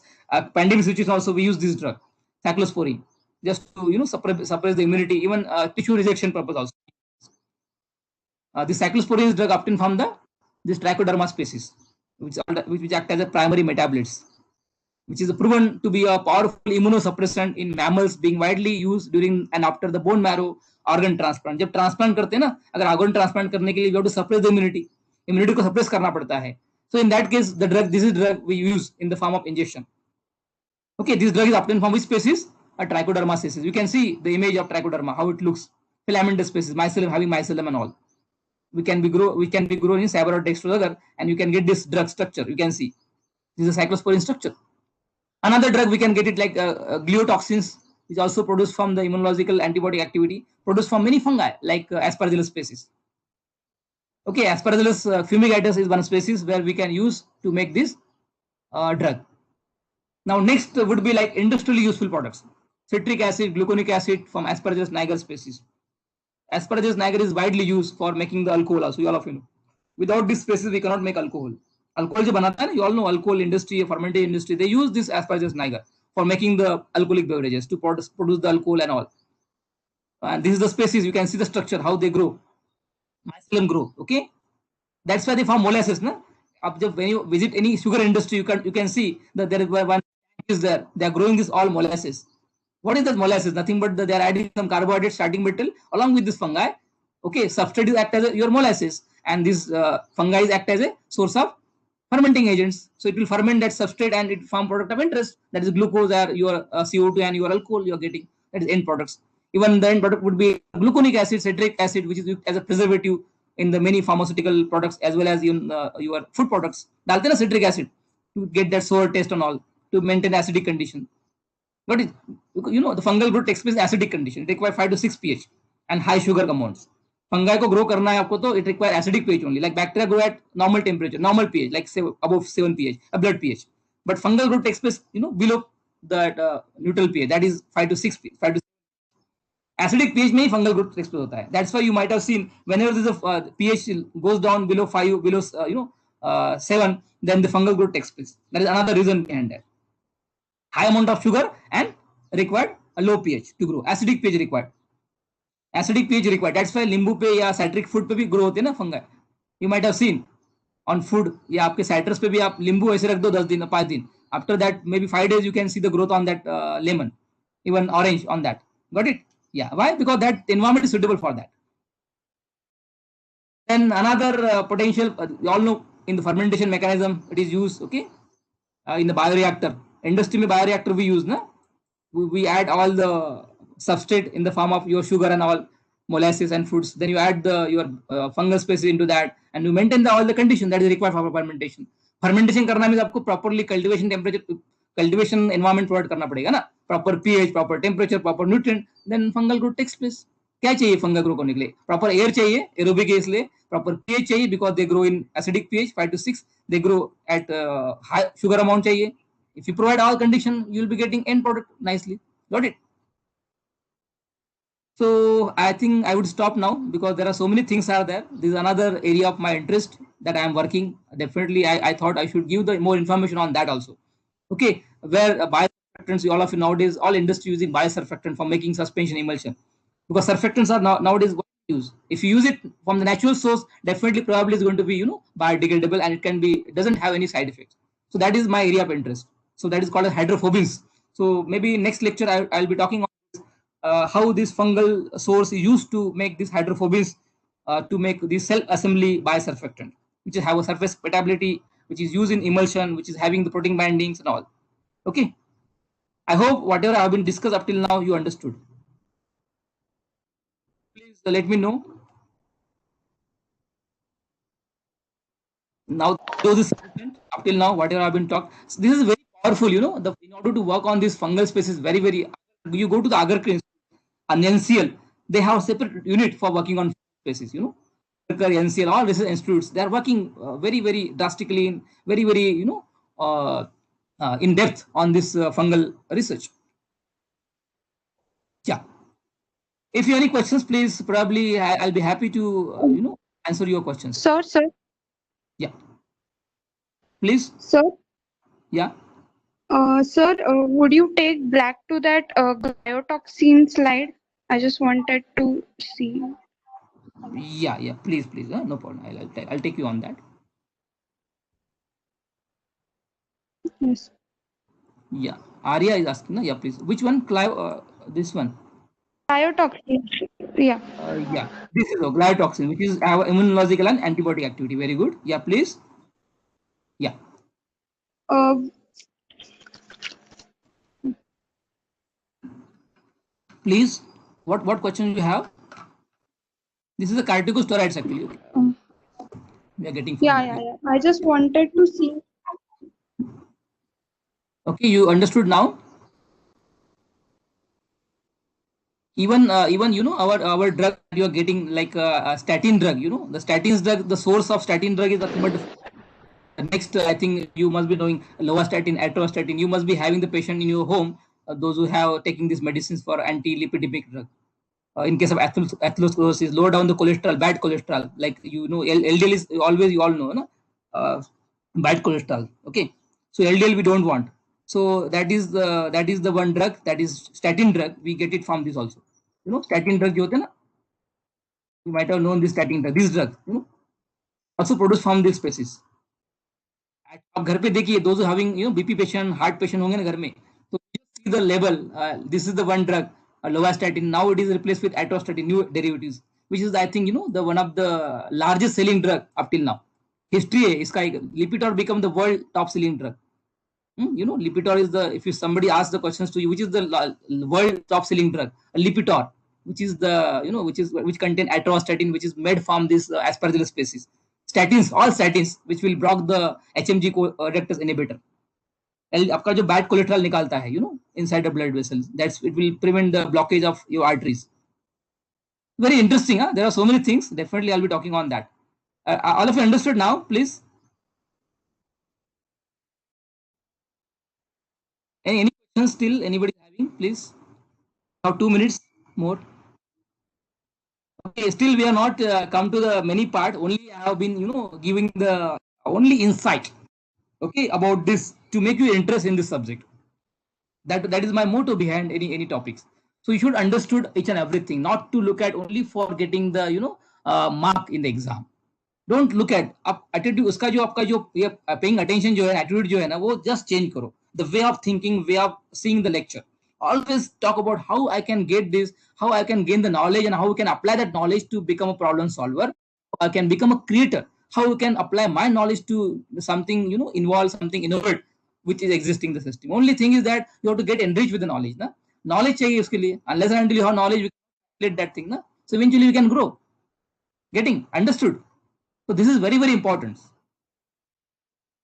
pandemic situation also we use this drug cyclosporine just to suppress the immunity, even tissue rejection purpose also. This cyclosporine is drug obtained from the this trichoderma species, which act as a primary metabolites, which is proven to be a powerful immunosuppressant in mammals, being widely used during and after the bone marrow organ transplant. जब transplant करते हैं ना, अगर organ transplant करने के लिए we have to suppress the immunity को suppress करना पड़ता है. So in that case, this is drug we use in the form of injection. Okay, this drug is obtained from which species? A trichoderma species. You can see the image of trichoderma, how it looks. Filamentous species, mycelium, having mycelium and all. We can be grown in Sabarotex together, and you can get this drug structure. You can see this is a cyclosporine structure. Another drug we can get it like gliotoxins, which also produced from the immunological antibody activity, produced from many fungi like Aspergillus species. Okay, Aspergillus fumigatus is one species where we can use to make this drug. Now next would be like industrially useful products. Citric acid, gluconic acid from Aspergillus niger species. Aspergillus niger is widely used for making the alcohol also, you all of you know. Without this species, we cannot make alcohol. Alcohol जो बनाता है ना, you all know alcohol industry, fermentation industry, they use this Aspergillus niger for making the alcoholic beverages to produce the alcohol and all. And this is the species, you can see the structure, how they grow. Mycelium grow, okay? That's why they form molasses, na? When you visit any sugar industry, you can see that there is one is there. They are growing this all molasses. What is that molasses? Nothing but they are adding some carbohydrate starting material along with this fungi. Okay, substrate is act as your molasses, and these fungi act as a source of fermenting agents. So it will ferment that substrate and it form product of interest. That is glucose or your CO2 and your alcohol you are getting. That is end products. Even the end product would be gluconic acid, citric acid, which is used as a preservative in the many pharmaceutical products as well as in your food products. डालते हैं ना citric acid to get that sour taste and all, to maintain acidic condition. But the fungal growth takes place in acidic condition. It requires 5 to 6 pH and high sugar compounds. Fungi को grow करना है आपको तो it requires acidic pH only. Like bacteria grow at normal temperature, normal pH, like say above 7 pH, a blood pH. But fungal growth takes place, below that neutral pH. That is 5 to 6 pH. 5 to acidic pH में ही fungal growth takes place होता है. That's why you might have seen whenever there's a pH goes down below 5, below 7, then the fungal growth takes place. That is another reason behind that. High amount of sugar and required a low pH to grow. Acidic pH required. Acidic pH required. That's why नींबू पे या citric fruit पे भी grow होते हैं ना fungi. You might have seen on food या आपके citrus पे भी आप नींबू ऐसे रख दो 10 दिन 5 दिन. After that maybe 5 days you can see the growth on that lemon, even orange on that. Got it? Yeah. Why? Because that environment is suitable for that. Then another potential, you all know in the fermentation mechanism it is used. Okay, in the bioreactor. Industry में bioreactor we use na. We add all the substrate in the form of your sugar and all molasses and fruits. Then you add your fungal species into that, and you maintain all the condition that is required for fermentation. Fermentation करना means आपको properly cultivation temperature, cultivation environment provide करना पड़ेगा ना. Proper pH, proper temperature, proper nutrient. Then fungal growth takes place. क्या चाहिए fungal grow करने के लिए? प्रॉपर एयर चाहिए, एरोबिक है इसलिए. प्रॉपर पीएच चाहिए because they grow in acidic pH 5 to 6. They grow at high sugar amount चाहिए. If you provide all condition, you will be getting end product nicely. Got it? So I think I would stop now because there are so many things are there. This is another area of my interest that I am working. Definitely, I thought I should give the more information on that also. Okay, where biosurfactants, all of you nowadays, all industry using biosurfactant for making suspension emulsion, because surfactants are nowadays what we use. If you use it from the natural source, definitely probably is going to be biodegradable, and it doesn't have any side effects. So that is my area of interest. So that is called as hydrophobins. So maybe next lecture I'll be talking on how this fungal source is used to make these hydrophobins to make the self assembly biosurfactant, which have a surface compatibility, which is used in emulsion, which is having the protein bindings and all. Okay. I hope whatever I have been discussed up till now you understood. Please let me know. Now those is sufficient up till now whatever I've been talked. So this is very powerful. In order to work on this fungal species, very very. You go to the Agar and NCL, they have separate unit for working on species. Agar, NCL, all research institutes, they are working very very drastically, very very uh, in depth on this fungal research. Yeah. If you have any questions, please probably I'll be happy to answer your questions. Sir, Yeah. Please. sir, Yeah. sir, would you take back to that gliotoxin slide? I just wanted to see. Yeah, yeah. Please, please. No problem. I'll take you on that. Yes. Yeah. Arya is asking. No? Yeah, please. Which one? This one. Gliotoxin. Yeah. Yeah. This is a gliotoxin, which is our immunological and antibiotic activity. Very good. Yeah, please. Yeah. Uh, Please. What question you have? This is a corticosteroids actually. Okay. uh, We are getting from yeah, that. yeah, Yeah. yeah. I just wanted to see. Okay. You understood now. Even our drug that you are getting like a statin drug. The statins drug. The source of statin drug is nothing but next, I think you must be knowing lovastatin, atorvastatin. You must be having the patient in your home, those who have taking these medicines for anti-lipidemic drug. In case of atherosclerosis, lower down the cholesterol, bad cholesterol. Like LDL is always you all know, no? Bad cholesterol. Okay, so LDL we don't want. So that is the one drug, that is statin drug. We get it from this also. Statin drug, जो होते हैं ना, you might have known this statin drug. This drug, also produced from this species. आप घर पे देखिए those having BP patient heart patient होंगे ना घर में, तो see the level, this is the one drug lovastatin, now it is replace with atorvastatin new derivatives, which is I think the one of the largest selling drug up till now. History है इसका, Lipitor become the world top selling drug. Lipitor is the, if you somebody asks the questions to you, which is the world top selling drug, Lipitor, which is the which contain atorvastatin, which is made from this aspergillus species. Statins, all statins which will block the HMG reductase inhibitor. आपका जो bad cholesterol निकालता है inside the blood vessels, that's it will prevent the blockage of your arteries. Very interesting, huh? There are so many things, definitely I'll be talking on that. All of you understood now, please? Any questions still anybody having, please? Now 2 minutes more. Okay, still we are not come to the many part. Only I have been giving the only insight, okay, about this to make you interest in this subject. That is my motto behind any topics. So you should understood each and everything, not to look at only for getting the mark in the exam. Don't look at, आप attitude उसका जो आपका जो paying attention जो है, attitude जो है ना, वो जस्ट चेंज करो. The way of thinking, way of seeing the lecture. Always talk about how I can get this, how I can gain the knowledge, and how we can apply that knowledge to become a problem solver. How I can become a creator. How we can apply my knowledge to something, involve something innovative which is existing in the system. Only thing is that you have to get enriched with the knowledge. Na? Knowledge चाहिए उसके लिए. Unless and until you have knowledge, we can calculate that thing. Na? So eventually we can grow. Getting understood. So this is very, very important.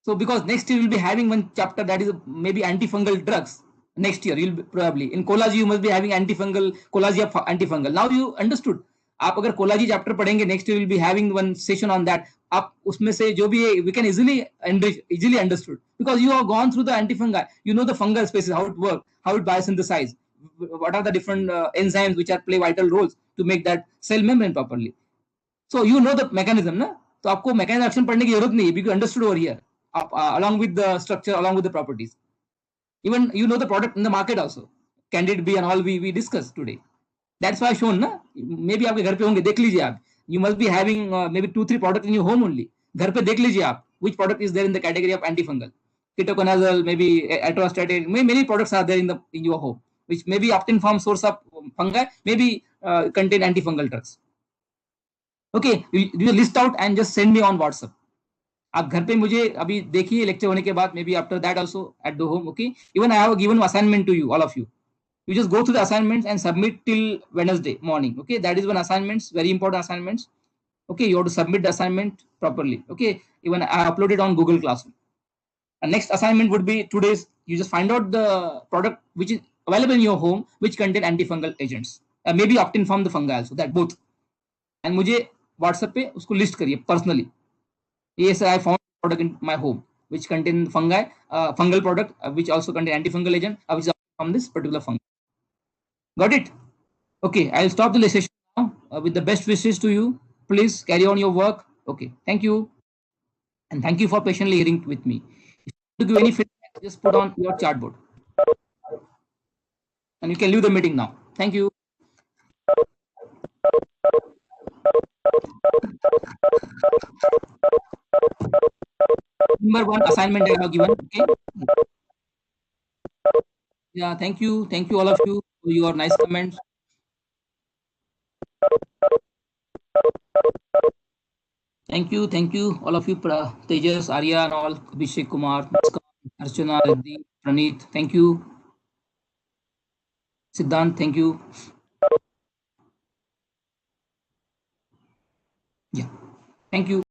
So because next year you'll be having one chapter that is maybe antifungal drugs. Next year you'll be probably in कोलाजी you must be having antifungal, कोलाजी of antifungal. Now you understood. आप अगर कोलाजी chapter पढ़ेंगे, next year you'll be having one session on that. आप उसमें से जो भी है, we can easily enrich, easily understood, because you have gone through the antifungi. You know the fungal species, how it works, how it biosynthesize, what are the different enzymes which are play vital roles to make that cell membrane properly. So you know the mechanism, na? तो आपको mechanism action पढ़ने की जरूरत नहीं है, because understood over here, along with the structure, along with the properties. Even you know the product in the market also, candid B and all we discussed today. That's why shown ना. Maybe आपके घर पे होंगे, देख लीजिए आप. You must be having maybe 2-3 products in your home only. घर पे देख लीजिए आप which product is there in the category of antifungal. Ketoconazole, maybe atorvastatin, many products are there in your home, which may be often from source of fungi, maybe contain antifungal drugs. Okay, you list out and just send me on WhatsApp. आप घर पे मुझे अभी देखिए lecture होने के बाद, maybe after that also at the home. Okay, even I have given assignment to you, all of you. You just go through the assignments and submit till Wednesday morning. Okay, that is one assignments, very important assignments. Okay, you have to submit the assignment properly. Okay, even I uploaded on Google Classroom. And next assignment would be today's. You just find out the product which is available in your home which contain antifungal agents. Maybe obtain from the fungi also. That both. And मुझे WhatsApp पे उसको list करिए personally. Yes, I found product in my home which contain fungi, fungal product which also contain antifungal agent, which is from this particular fungi. Got it? Okay, I'll stop the session now with the best wishes to you. Please carry on your work. Okay, thank you. And thank you for patiently hearing with me. If you want to give any feedback, just put on your chartboard. And you can leave the meeting now. Thank you. Number one assignment I have given. Okay. Yeah, thank you. Thank you, all of you, for your nice comments. Thank you, all of you, Tejas, Arya, and all, Abhishek Kumar, Archana, Reddy, Praneeth. Thank you, Siddhant. Thank you. Yeah, thank you.